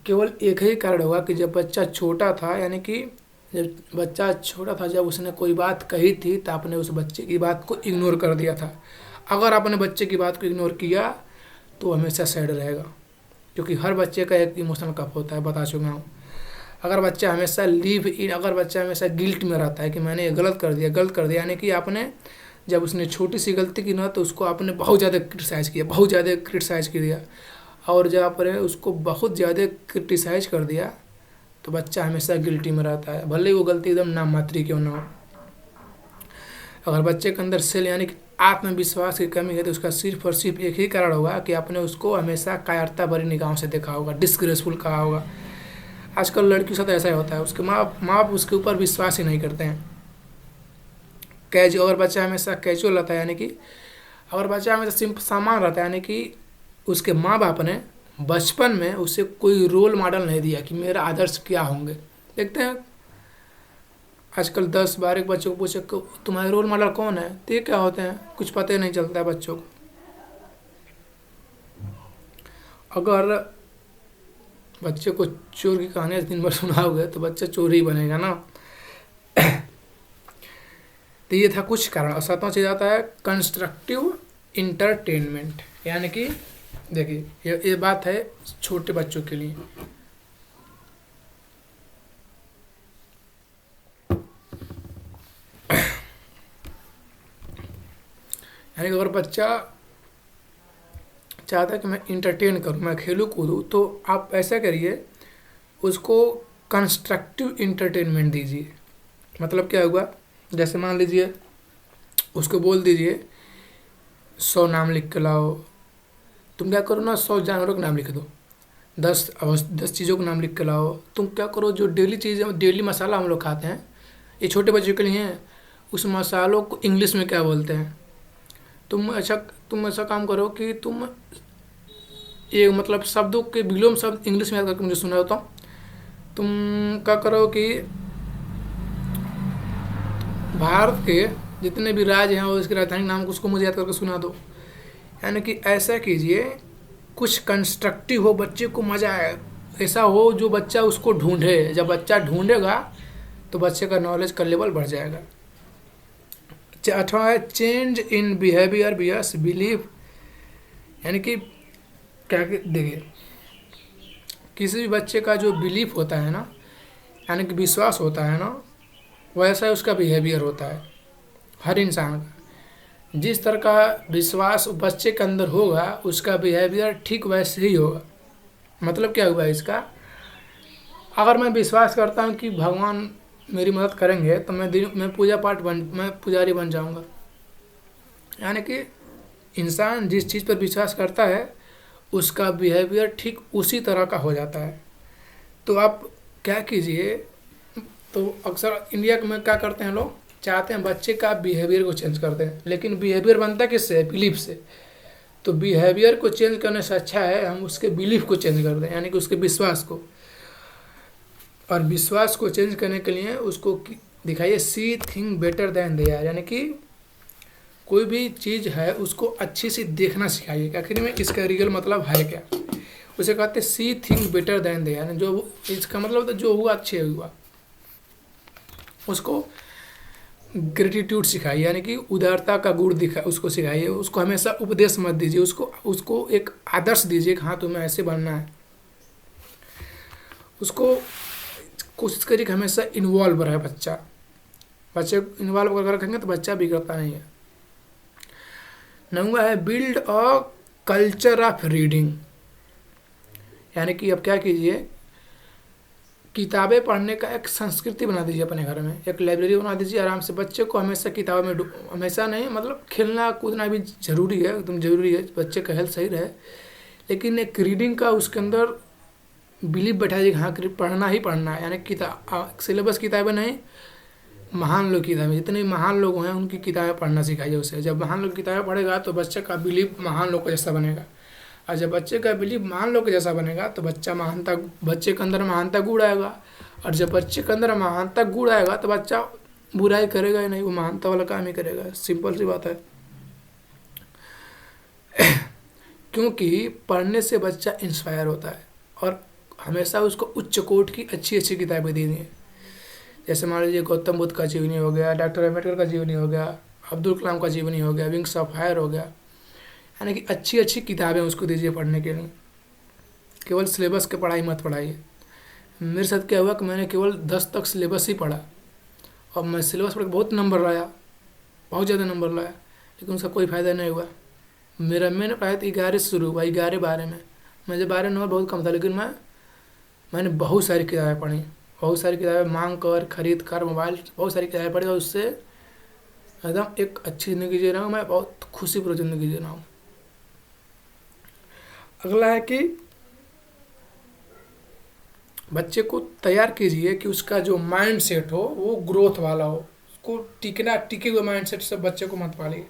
केवल एक ही कारण होगा कि जब बच्चा छोटा था, यानी कि जब बच्चा छोटा था, जब उसने कोई बात कही थी, तो आपने उस बच्चे की बात को इग्नोर कर दिया था। अगर आपने बच्चे की बात को इग्नोर किया तो हमेशा सैड रहेगा, क्योंकि हर बच्चे का एक इमोशनल कप होता है, बता चुका हूँ। अगर बच्चा हमेशा अगर बच्चा हमेशा गिल्ट में रहता है कि मैंने ये गलत कर दिया, यानी कि आपने जब उसने छोटी सी गलती की ना, तो उसको आपने बहुत ज़्यादा क्रिटिसाइज़ किया, और जब आपने उसको बहुत ज़्यादा क्रिटिसाइज़ कर दिया, तो बच्चा हमेशा गिल्टी में रहता है, भले ही वो गलती एकदम नाम मात्री क्यों ना हो। अगर बच्चे के अंदर यानी कि आत्मविश्वास की कमी है, तो उसका सिर्फ और सिर्फ एक ही कारण होगा कि आपने उसको हमेशा कायरता भरी निगाहों से देखा होगा, डिस्ग्रेसफुल कहा होगा। आजकल लड़कियों के साथ ऐसा ही होता है, उसके माँ बाप उसके ऊपर विश्वास ही नहीं करते हैं। अगर बच्चा हमेशा कैजुअल रहता है, यानी कि अगर बच्चा हमेशा सिंपल सामान रहता है, यानी कि उसके माँ बाप ने बचपन में उसे कोई रोल मॉडल नहीं दिया कि मेरा आदर्श क्या होंगे। देखते हैं आजकल 10-12 बच्चों को पूछे तुम्हारे रोल मॉडल कौन है, तो ये क्या होते हैं, कुछ पता ही नहीं चलता है बच्चों को। अगर बच्चे को चोर की कहानी दिन भर सुनाओगे तो बच्चा चोर ही बनेगा ना। तो ये था कुछ कारण। और सातवां चीज आता है कंस्ट्रक्टिव इंटरटेनमेंट, यानी कि देखिए ये बात है छोटे बच्चों के लिए। यानी कि अगर बच्चा चाहता है कि मैं इंटरटेन करूं, मैं खेलूं कूदूं, तो आप ऐसा करिए, उसको कंस्ट्रक्टिव इंटरटेनमेंट दीजिए। मतलब क्या हुआ, जैसे मान लीजिए उसको बोल दीजिए 100 नाम लिख के लाओ। तुम क्या करो ना, 100 जानवरों के नाम लिख दो, 10 चीज़ों के नाम लिख के लाओ। तुम क्या करो, जो डेली चीज़ें, डेली मसाला हम लोग खाते हैं, ये छोटे बच्चों के लिए हैं, उस मसालों को इंग्लिश में क्या बोलते हैं। तुम ऐसा काम करो कि तुम ये मतलब शब्दों के विलोम शब्द इंग्लिश में याद करके मुझे सुना होता हूँ। तुम क्या करो कि भारत के जितने भी राज्य हैं और उसकी राजधानी नाम उसको मुझे याद करके सुना दो। यानी कि ऐसा कीजिए, कुछ कंस्ट्रक्टिव हो, बच्चे को मज़ा आए, ऐसा हो जो बच्चा उसको ढूंढे। जब बच्चा ढूंढेगा तो बच्चे का नॉलेज का लेवल बढ़ जाएगा। 8वां है change in behaviour bears belief. यानी कि क्या देखिए, किसी भी बच्चे का जो बिलीफ होता है ना, यानी कि विश्वास होता है ना, वैसा ही उसका बिहेवियर होता है। हर इंसान का जिस तरह का विश्वास बच्चे के अंदर होगा, उसका बिहेवियर ठीक वैसे ही होगा। मतलब क्या हुआ इसका, अगर मैं विश्वास करता हूँ कि भगवान मेरी मदद करेंगे तो मैं पुजारी बन जाऊँगा। यानी कि इंसान जिस चीज़ पर विश्वास करता है उसका बिहेवियर ठीक उसी तरह का हो जाता है। तो आप क्या कीजिए, तो अक्सर इंडिया में क्या करते हैं, लोग चाहते हैं बच्चे का बिहेवियर को चेंज करते हैं, लेकिन बिहेवियर बनता किससे, बिलीफ से। तो बिहेवियर को चेंज करने से अच्छा है हम उसके बिलीफ को चेंज कर दें, यानी कि उसके विश्वास को। और विश्वास को चेंज करने के लिए उसको दिखाइए see thing better than they are. यानी कि कोई भी चीज़ है उसको अच्छी सी देखना सिखाइए कि आखिर में इसका रियल मतलब है क्या। उसे कहते हैं see thing better than they are, जो इसका मतलब तो जो हुआ अच्छे हुआ। उसको ग्रेटिट्यूड सिखाइए, यानी कि उदारता का गुण उसको सिखाइए। उसको हमेशा उपदेश मत दीजिए, उसको एक आदर्श दीजिए कि हाँ तुम्हें ऐसे बनना है। उसको कोशिश करिए कि हमेशा इन्वॉल्व रहे बच्चे को इन्वॉल्व कर रखेंगे तो बच्चा बिगड़ता नहीं है। 9वां है build a culture of reading. यानी कि अब क्या कीजिए, किताबें पढ़ने का एक संस्कृति बना दीजिए अपने घर में, एक लाइब्रेरी बना दीजिए आराम से। बच्चे को हमेशा किताबों में हमेशा नहीं, मतलब खेलना कूदना भी ज़रूरी है, एकदम ज़रूरी है, बच्चे का हेल्थ सही रहे, लेकिन एक रीडिंग का उसके अंदर बिलीव बैठाइए कि हाँ पढ़ना ही पढ़ना है। यानी सिलेबस किताबें नहीं, महान लोग की किताबें, जितने महान लोग हैं उनकी किताबें पढ़ना सिखाइए उसे। जब महान लोग की किताबें पढ़ेगा तो बच्चे का बिलीव महान लोग का जैसा बनेगा, और जब बच्चे का बिलीव महान लोग के जैसा बनेगा तो बच्चे के अंदर महानता गुण आएगा। और जब बच्चे के अंदर महानता गुण आएगा तो बच्चा बुराई करेगा ही नहीं, वो महानता वाला काम ही करेगा। सिंपल सी बात है। क्योंकि पढ़ने से बच्चा इंस्पायर होता है, और हमेशा उसको उच्च कोटि की अच्छी अच्छी किताबें देनी है। जैसे मान लीजिए गौतम बुद्ध का जीवनी हो गया, डॉक्टर अम्बेडकर का जीवनी हो गया, अब्दुल कलाम का जीवनी हो गया, विंग्स ऑफ फायर हो गया। यानी कि अच्छी अच्छी किताबें उसको दीजिए पढ़ने के लिए। केवल सिलेबस की पढ़ाई मत पढ़ाइए। मेरे साथ क्या हुआ कि मैंने केवल 10 तक सिलेबस ही पढ़ा, और मैं सिलेबस पढ़ के बहुत नंबर लाया, बहुत ज़्यादा नंबर लाया, लेकिन उसका कोई फ़ायदा नहीं हुआ। मैंने पढ़ाया तो 11 से शुरू हुआ, 11-12 में मुझे 12 नंबर बहुत कम था, लेकिन मैंने बहुत सारी किताबें पढ़ी, बहुत सारी किताबें मांग कर खरीद कर मोबाइल बहुत सारी किताबें पढ़ी, और उससे एकदम एक अच्छी ज़िंदगी जी रहा हूँ मैं, बहुत खुशीपूर्वक ज़िंदगी जी रहा हूँ। अगला है कि बच्चे को तैयार कीजिए कि उसका जो माइंड सेट हो वो ग्रोथ वाला हो। उसको टिके हुए माइंड सेट से बच्चे को मत पालिए।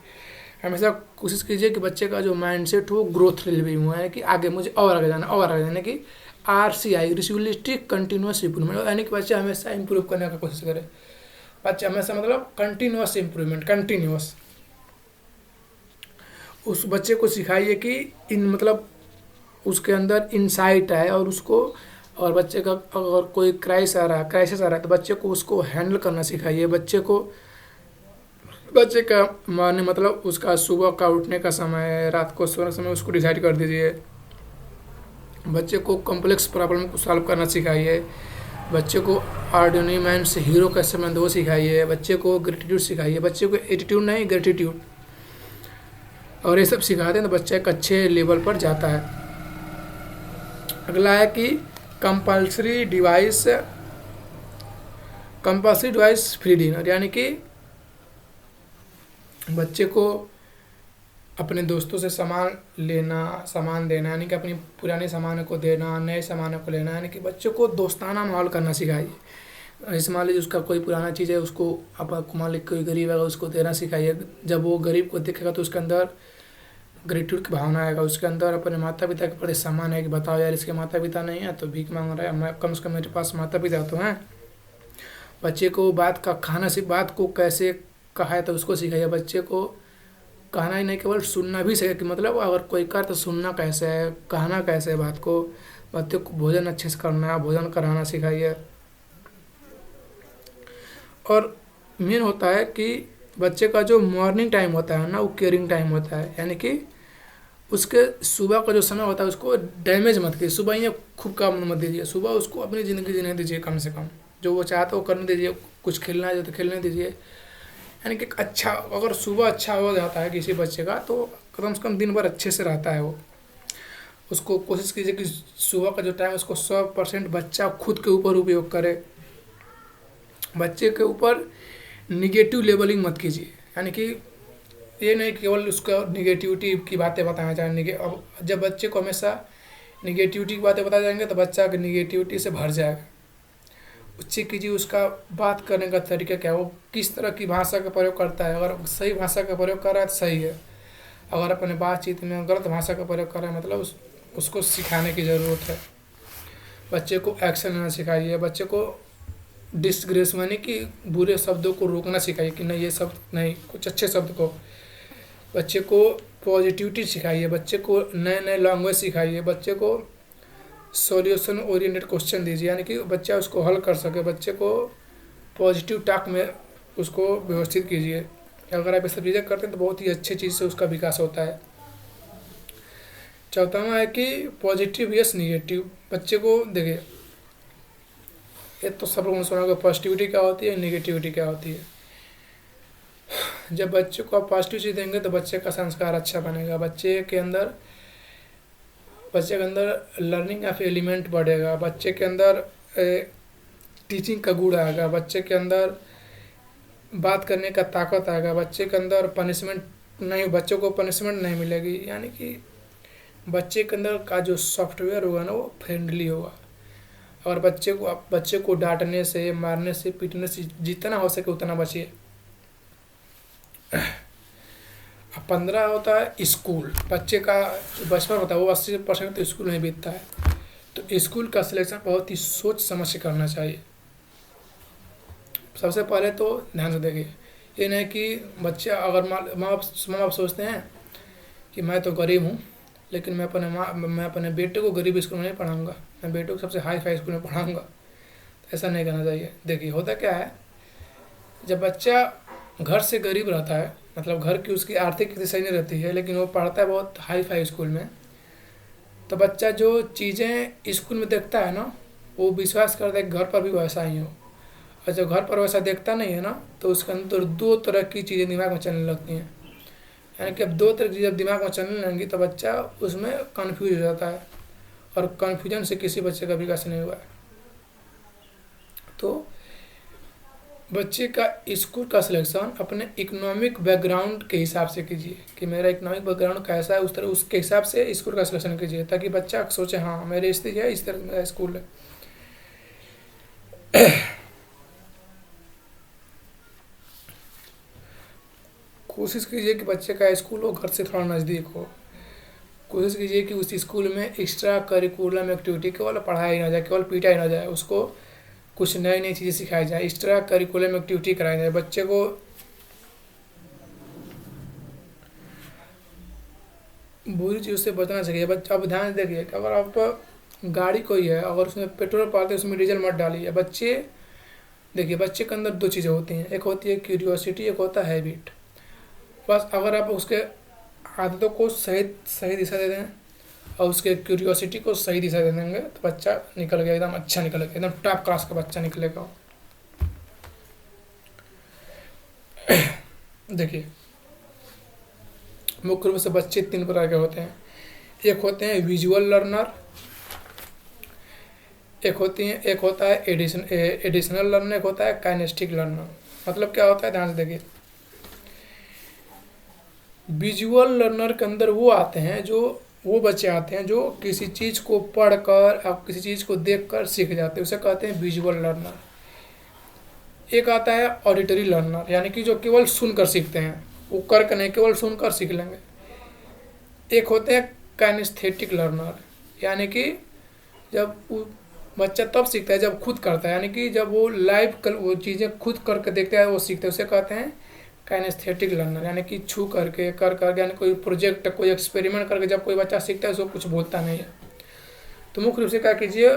हमेशा कोशिश कीजिए कि बच्चे का जो माइंड सेट हो ग्रोथ रेलवे हुआ है, कि आगे मुझे और आगे जाना और आगे जाना, कि RCI रिजुलिस्टिक कंटिन्यूस इम्प्रूवमेंट, यानी कि बच्चा हमेशा इम्प्रूव करने का कोशिश करे। बच्चा हमेशा मतलब कंटिन्यूस इम्प्रूवमेंट, कंटिन्यूस। उस बच्चे को सिखाइए कि मतलब उसके अंदर इंसाइट आए, और बच्चे का अगर कोई क्राइसिस आ रहा है तो बच्चे को उसको हैंडल करना सिखाइए। बच्चे का माने मतलब उसका सुबह का उठने का समय, रात को सोने का समय उसको डिसाइड कर दीजिए। बच्चे को कॉम्प्लेक्स प्रॉब्लम को सॉल्व करना सिखाइए। बच्चे को ऑर्डिनरी मैन से हीरो कैसे बनते वो सिखाइए। बच्चे को ग्रेटिट्यूड सिखाइए, बच्चे को एटीट्यूड नहीं ग्रेटिट्यूड, और ये सब सिखाते हैं तो बच्चा एक अच्छे लेवल पर जाता है। अगला है कि कंपल्सरी डिवाइस फ्री डिनर, यानी कि बच्चे को अपने दोस्तों से सामान देना, यानी कि अपनी पुराने सामानों को देना, नए सामानों को लेना, यानी कि बच्चों को दोस्ताना माहौल करना सिखाइए। जैसे मान लीजिए उसका कोई पुराना चीज़ है, उसको आप मान लीजिए कोई गरीब है उसको देना सिखाइए। जब वो गरीब को देखेगा तो उसके अंदर ग्रेटिट्यूड की भावना आएगा, उसके अंदर अपने माता पिता के प्रति सम्मान है कि बताओ यार इसके माता पिता नहीं है तो भीख मांग रहा है, मैं कम से कम मेरे पास माता पिता तो हैं। बच्चे को बात को कैसे कहा है तो उसको सिखाइए। बच्चे को कहना ही नहीं, केवल सुनना भी सही, कि मतलब अगर कोई कर तो सुनना कैसे है, कहना कैसे है बात को। बच्चे को भोजन अच्छे से करना, भोजन कराना सिखाइए। और मेन होता है कि बच्चे का जो मॉर्निंग टाइम होता है ना, वो केयरिंग टाइम होता है, यानी कि उसके सुबह का जो समय होता है उसको डैमेज मत कीजिए। सुबह ही खूब काम मत दीजिए, सुबह उसको अपनी ज़िंदगी जीने दीजिए, कम से कम जो वो चाहता है वो करने दीजिए, कुछ खेलना है तो खेलने दीजिए। यानी कि अच्छा, अगर सुबह अच्छा हो जाता है किसी बच्चे का तो कम से कम दिन भर अच्छे से रहता है वो। उसको कोशिश कीजिए कि सुबह का जो टाइम है उसको 100% बच्चा खुद के ऊपर उपयोग करे। बच्चे के ऊपर निगेटिव लेबलिंग मत कीजिए, यानी कि ये नहीं केवल उसका निगेटिविटी की बातें बताना चाहिए। अब जब बच्चे को हमेशा निगेटिविटी की बातें बताई जाएंगे तो बच्चा निगेटिविटी से भर जाएगा। उससे कीजिए उसका बात करने का तरीका क्या है, वो किस तरह की भाषा का प्रयोग करता है। अगर सही भाषा का प्रयोग कर रहा है तो सही है, अगर अपने बातचीत में गलत भाषा का प्रयोग कर रहा है मतलब उसको सिखाने की ज़रूरत है। बच्चे को एक्शन लेना सिखाइए। बच्चे को डिसग्रेस यानी कि बुरे शब्दों को रोकना सिखाइए कि नहीं ये शब्द नहीं, कुछ अच्छे शब्द को। बच्चे को पॉजिटिविटी सिखाइए। बच्चे को नए नए लैंग्वेज सिखाइए। बच्चे को सॉल्यूशन ओरिएंटेड क्वेश्चन दीजिए, यानी कि बच्चा उसको हल कर सके। बच्चे को पॉजिटिव टॉक में उसको व्यवस्थित कीजिए। अगर आप ये सब चीज़ें करते हैं तो बहुत ही अच्छी चीज़ से उसका विकास होता है। चौथावा है कि पॉजिटिव यस निगेटिव। बच्चे को देखिए, ये तो सब लोगों ने सुना होगा पॉजिटिविटी क्या होती है, निगेटिविटी क्या होती है। जब बच्चे को आप पॉजिटिव चीज़ देंगे तो बच्चे का संस्कार अच्छा बनेगा। बच्चे के अंदर लर्निंग ऑफ एलिमेंट बढ़ेगा। बच्चे के अंदर टीचिंग का गुण आएगा। बच्चे के अंदर बात करने का ताकत आएगा। बच्चे के अंदर बच्चों को पनिशमेंट नहीं मिलेगी, यानी कि बच्चे के अंदर का जो सॉफ्टवेयर होगा ना वो फ्रेंडली होगा। और बच्चे को डांटने से, मारने से, पीटने से जितना हो सके उतना बचिए। 15 होता है स्कूल। बच्चे का जो बचपन होता है वो 80% तो स्कूल में बीतता है। तो स्कूल का सिलेक्शन बहुत ही सोच समझ के करना चाहिए। सबसे पहले तो ध्यान से देखिए, ये नहीं कि बच्चे अगर माँ बाप सोचते हैं कि मैं तो गरीब हूँ लेकिन मैं अपने बेटे को गरीब स्कूल में नहीं पढ़ाऊँगा, मैं बेटे को सबसे हाई फाई स्कूल में पढ़ाऊँगा। तो ऐसा नहीं करना चाहिए। देखिए होता क्या है, जब बच्चा घर से गरीब रहता है, मतलब घर की उसकी आर्थिक स्थिति सही नहीं रहती है लेकिन वो पढ़ता है बहुत हाई फाई स्कूल में, तो बच्चा जो चीज़ें स्कूल में देखता है ना वो विश्वास करता है कि घर पर भी वैसा ही हो। और जब घर पर वैसा देखता नहीं है ना तो उसके अंदर 2 तरह की चीज़ें दिमाग में चलने लगती हैं। यानी कि अब 2 तरह की चीज़ें दिमाग में चलने लगेंगी तो बच्चा उसमें कन्फ्यूज हो जाता है, और कन्फ्यूजन से किसी बच्चे का विकास नहीं हुआ है। तो बच्चे का स्कूल का सिलेक्शन अपने इकोनॉमिक बैकग्राउंड के हिसाब से कीजिए कि मेरा इकोनॉमिक बैकग्राउंड कैसा है, उसके हिसाब से स्कूल का सिलेक्शन कीजिए, ताकि बच्चा सोचे हाँ मेरी स्थिति है, इस तरह मेरा स्कूल है। कोशिश कीजिए कि बच्चे का स्कूल हो घर से थोड़ा नज़दीक हो। कोशिश कीजिए कि उस स्कूल में एक्स्ट्रा करिकुलम एक्टिविटी केवल पढ़ाई ना जाए, केवल पीटाई ना जाए, उसको कुछ नई नई चीज़ें सिखाई जाए, एक्स्ट्रा करिकुलम एक्टिविटी कराई जाए। बच्चे को बुरी चीज़ से बचना चाहिए। बच्चा अब ध्यान देखिए कि अगर आप गाड़ी कोई है अगर उसमें पेट्रोल पाते उसमें डीजल मत डालिए। देखिए बच्चे के अंदर 2 चीज़ें होती हैं, एक होती है क्यूरियोसिटी, एक होता है हैबिट। बस अगर आप उसके आदतों को सही दिशा दे दें और उसके क्यूरियोसिटी को सही दिशा दे देंगे तो बच्चा निकल गया, एकदम अच्छा निकलेगा, एकदम टॉप क्लास का बच्चा निकलेगा। देखिए मुख्य रूप से बच्चे 3 प्रकार के होते हैं। एक होते हैं विजुअल लर्नर, एक होता है एडिशनल लर्नर, एक होता है काइनेस्टिक लर्नर। मतलब क्या होता है, ध्यान से देखिए। विजुअल लर्नर के अंदर वो बच्चे आते हैं जो किसी चीज़ को पढ़कर अब किसी चीज़ को देखकर सीख जाते हैं, उसे कहते हैं विजुअल लर्नर। एक आता है ऑडिटरी लर्नर, यानी कि जो केवल सुनकर सीखते हैं, वो करके नहीं, केवल सुनकर सीख लेंगे। एक होते हैं काइनेस्थेटिक लर्नर, यानी कि जब वो बच्चा तब सीखता है जब खुद करता है, यानी कि जब वो वो चीज़ें खुद करके देखता है वो सीखता है, उसे कहते हैं काइनेस्थेटिक लर्नर। यानी कि छू करके कर यानी कोई प्रोजेक्ट कोई एक्सपेरिमेंट करके जब कोई बच्चा सीखता है उसको कुछ बोलता नहीं है। तो मुख्य रूप से क्या कीजिए,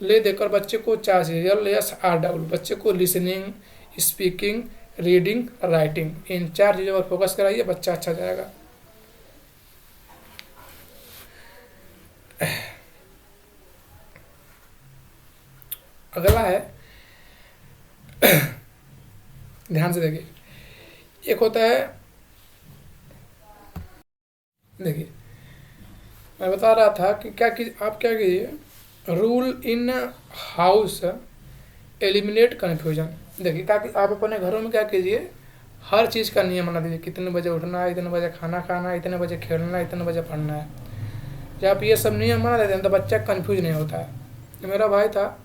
ले देकर बच्चे को 4 चीज़ें LSRW, बच्चे को लिसनिंग, स्पीकिंग, रीडिंग, राइटिंग, इन 4 चीज़ों पर फोकस कराइए, बच्चा अच्छा जाएगा। अगला है, ध्यान से देखिए, एक होता है, देखिए मैं बता रहा था कि आप क्या कीजिए, rule in house eliminate confusion. देखिए क्या कि आप अपने घरों में क्या कीजिए, हर चीज़ का नियम बना दीजिए, कितने बजे उठना है, इतने बजे खाना खाना है, इतने बजे खेलना है, इतने बजे पढ़ना है। जब आप ये सब नियम बना देते हैं तो बच्चा कन्फ्यूज नहीं होता है। मेरा भाई था,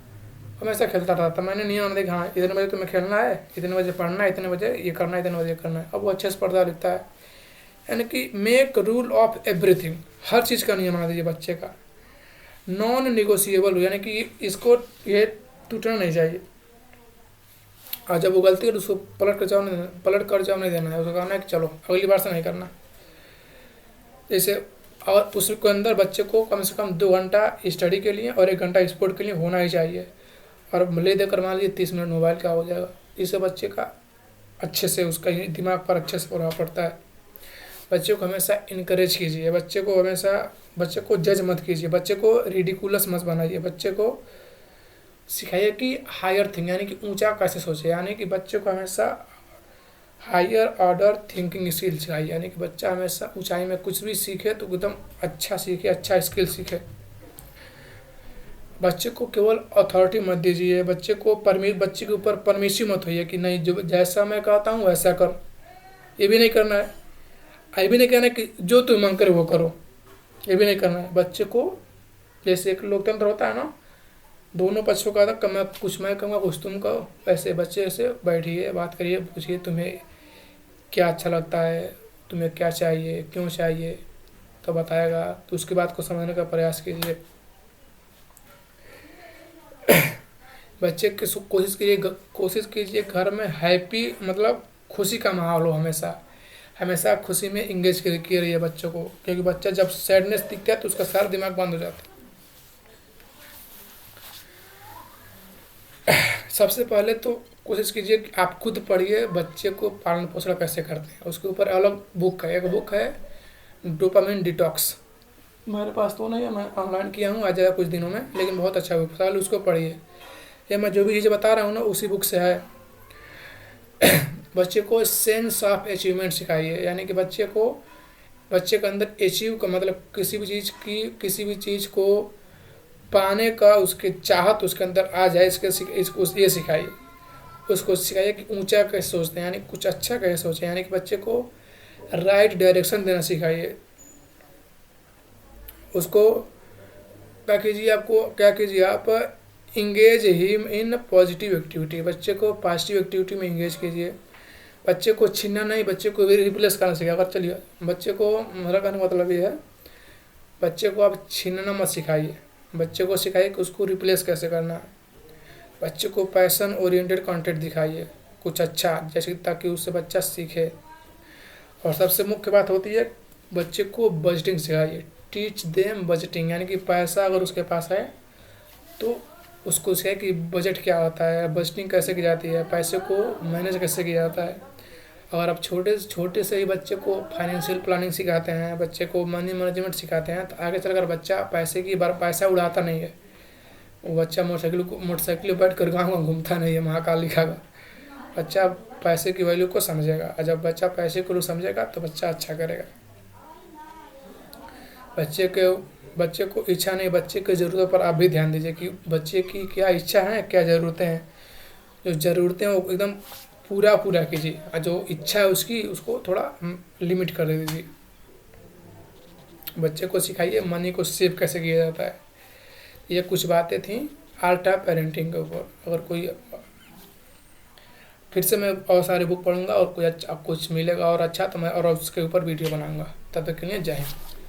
हमेशा खेलता रहता था, मैंने नियम देखा, हाँ इतने बजे तुम्हें खेलना है, इतने बजे पढ़ना है, इतने बजे ये करना है, इतने बजे करना है। अब वो अच्छे से पढ़ता लिखता है। यानी कि मेक रूल ऑफ एवरीथिंग, हर चीज़ का नियम बना दीजिए बच्चे का। नॉन निगोशिएबल, यानी कि इसको ये टूटना नहीं चाहिए, और जब वो गलती है तो उसको पलट कर जवाब नहीं देना है, उसको कहना है कि चलो अगली बार से नहीं करना। जैसे और उसके अंदर बच्चे को कम से कम 2 घंटा स्टडी के लिए और 1 घंटा स्पोर्ट के लिए होना ही चाहिए। और ले देकर मान लीजिए 30 मिनट मोबाइल का हो जाएगा, इससे बच्चे का अच्छे से उसका दिमाग पर अच्छे से प्रभाव पड़ता है। बच्चे को हमेशा इनकरेज कीजिए, बच्चे को जज मत कीजिए, बच्चे को रिडिकुलस मत बनाइए। बच्चे को सिखाइए कि हायर थिंक, यानी कि ऊंचा कैसे सोचे, यानी कि बच्चे को हमेशा हायर ऑर्डर थिंकिंग स्किल सिखाइए। यानी कि बच्चा हमेशा ऊंचाई में कुछ भी सीखे तो एकदम अच्छा सीखे, अच्छा स्किल सीखे। बच्चे को केवल अथॉरिटी मत दीजिए, बच्चे के ऊपर परमिसिव मत होइए कि नहीं जो जैसा मैं कहता हूँ वैसा कर। ये भी नहीं करना है, ये भी नहीं कहना है कि जो तुम मांग करे वो करो, ये भी नहीं करना है। बच्चे को जैसे एक लोकतंत्र होता है ना, दोनों पक्षों का था, मैं कहूँगा कुछ तुम कहो, वैसे बच्चे से बैठिए, बात करिए, पूछिए तुम्हें क्या अच्छा लगता है, तुम्हें क्या चाहिए, क्यों चाहिए, तो बताएगा, तो उसकी बात को समझने का प्रयास कीजिए। बच्चे की कोशिश कीजिए घर में हैप्पी, मतलब खुशी का माहौल हो, हमेशा खुशी में इंगेज किए रहिए बच्चों को, क्योंकि बच्चा जब सैडनेस दिखता है तो उसका सारा दिमाग बंद हो जाता है। सबसे पहले तो कोशिश कीजिए कि आप खुद पढ़िए बच्चे को पालन पोषण कैसे करते हैं, उसके ऊपर अलग बुक है। एक बुक है डोपामिन डिटॉक्स, मेरे पास तो नहीं है, मैं ऑनलाइन किया हूँ, आ जाएगा कुछ दिनों में, लेकिन बहुत अच्छा बुक है, उसको पढ़िए। ये मैं जो भी चीज़ें बता रहा हूँ ना उसी बुक से है। बच्चे को सेंस ऑफ अचीवमेंट सिखाइए, यानी कि बच्चे के अंदर अचीव का मतलब किसी भी चीज़ को पाने का उसके चाहत उसके अंदर आ जाए, ये सिखाइए। उसको सिखाइए कि ऊंचा कैसे सोचते हैं, यानी कुछ अच्छा कैसे सोचें, यानी कि बच्चे को राइट डायरेक्शन देना सिखाइए। उसको क्या कीजिए आप engage him in positive activity, बच्चे को पॉजिटिव एक्टिविटी में इंगेज कीजिए। बच्चे को छीनना नहीं, बच्चे को भी रिप्लेस करना सीखा कर चलिए। बच्चे को, मेरा कहने का मतलब ये है, बच्चे को आप छीनना मत सिखाइए, बच्चे को सिखाइए कि उसको रिप्लेस कैसे करना है। बच्चे को पैशन ओरिएंटेड कंटेंट दिखाइए कुछ अच्छा, जैसे ताकि उससे बच्चा सीखे। और सबसे मुख्य बात होती है, बच्चे को बजटिंग सिखाइए, टीच देम बजटिंग, यानी कि पैसा अगर उसके पास है तो उसको सिखाइए कि बजट क्या होता है, बजटिंग कैसे की जाती है, पैसे को मैनेज कैसे किया जाता है। अगर आप छोटे से ही बच्चे को फाइनेंशियल प्लानिंग सिखाते हैं, बच्चे को मनी मैनेजमेंट सिखाते हैं, तो आगे चलकर बच्चा पैसा उड़ाता नहीं है। वो बच्चा मोटरसाइकिल बैठ कर गाँव में घूमता नहीं है महाकालिका का। बच्चा पैसे की वैल्यू को समझेगा, और जब बच्चा पैसे को समझेगा तो बच्चा अच्छा करेगा। बच्चे को इच्छा नहीं, बच्चे की ज़रूरतों पर आप भी ध्यान दीजिए कि बच्चे की क्या इच्छा है, क्या ज़रूरतें हैं। जो ज़रूरतें हैं वो एकदम पूरा पूरा कीजिए, और जो इच्छा है उसकी उसको थोड़ा लिमिट कर दीजिए। बच्चे को सिखाइए मनी को सेव कैसे किया जाता है। ये कुछ बातें थी आर्ट ऑफ पेरेंटिंग के ऊपर। अगर कोई फिर से मैं और सारे बुक पढ़ूंगा और कोई अच्छा कुछ मिलेगा और अच्छा तो मैं और उसके ऊपर वीडियो बनाऊंगा। तब तक के लिए जय हिंद।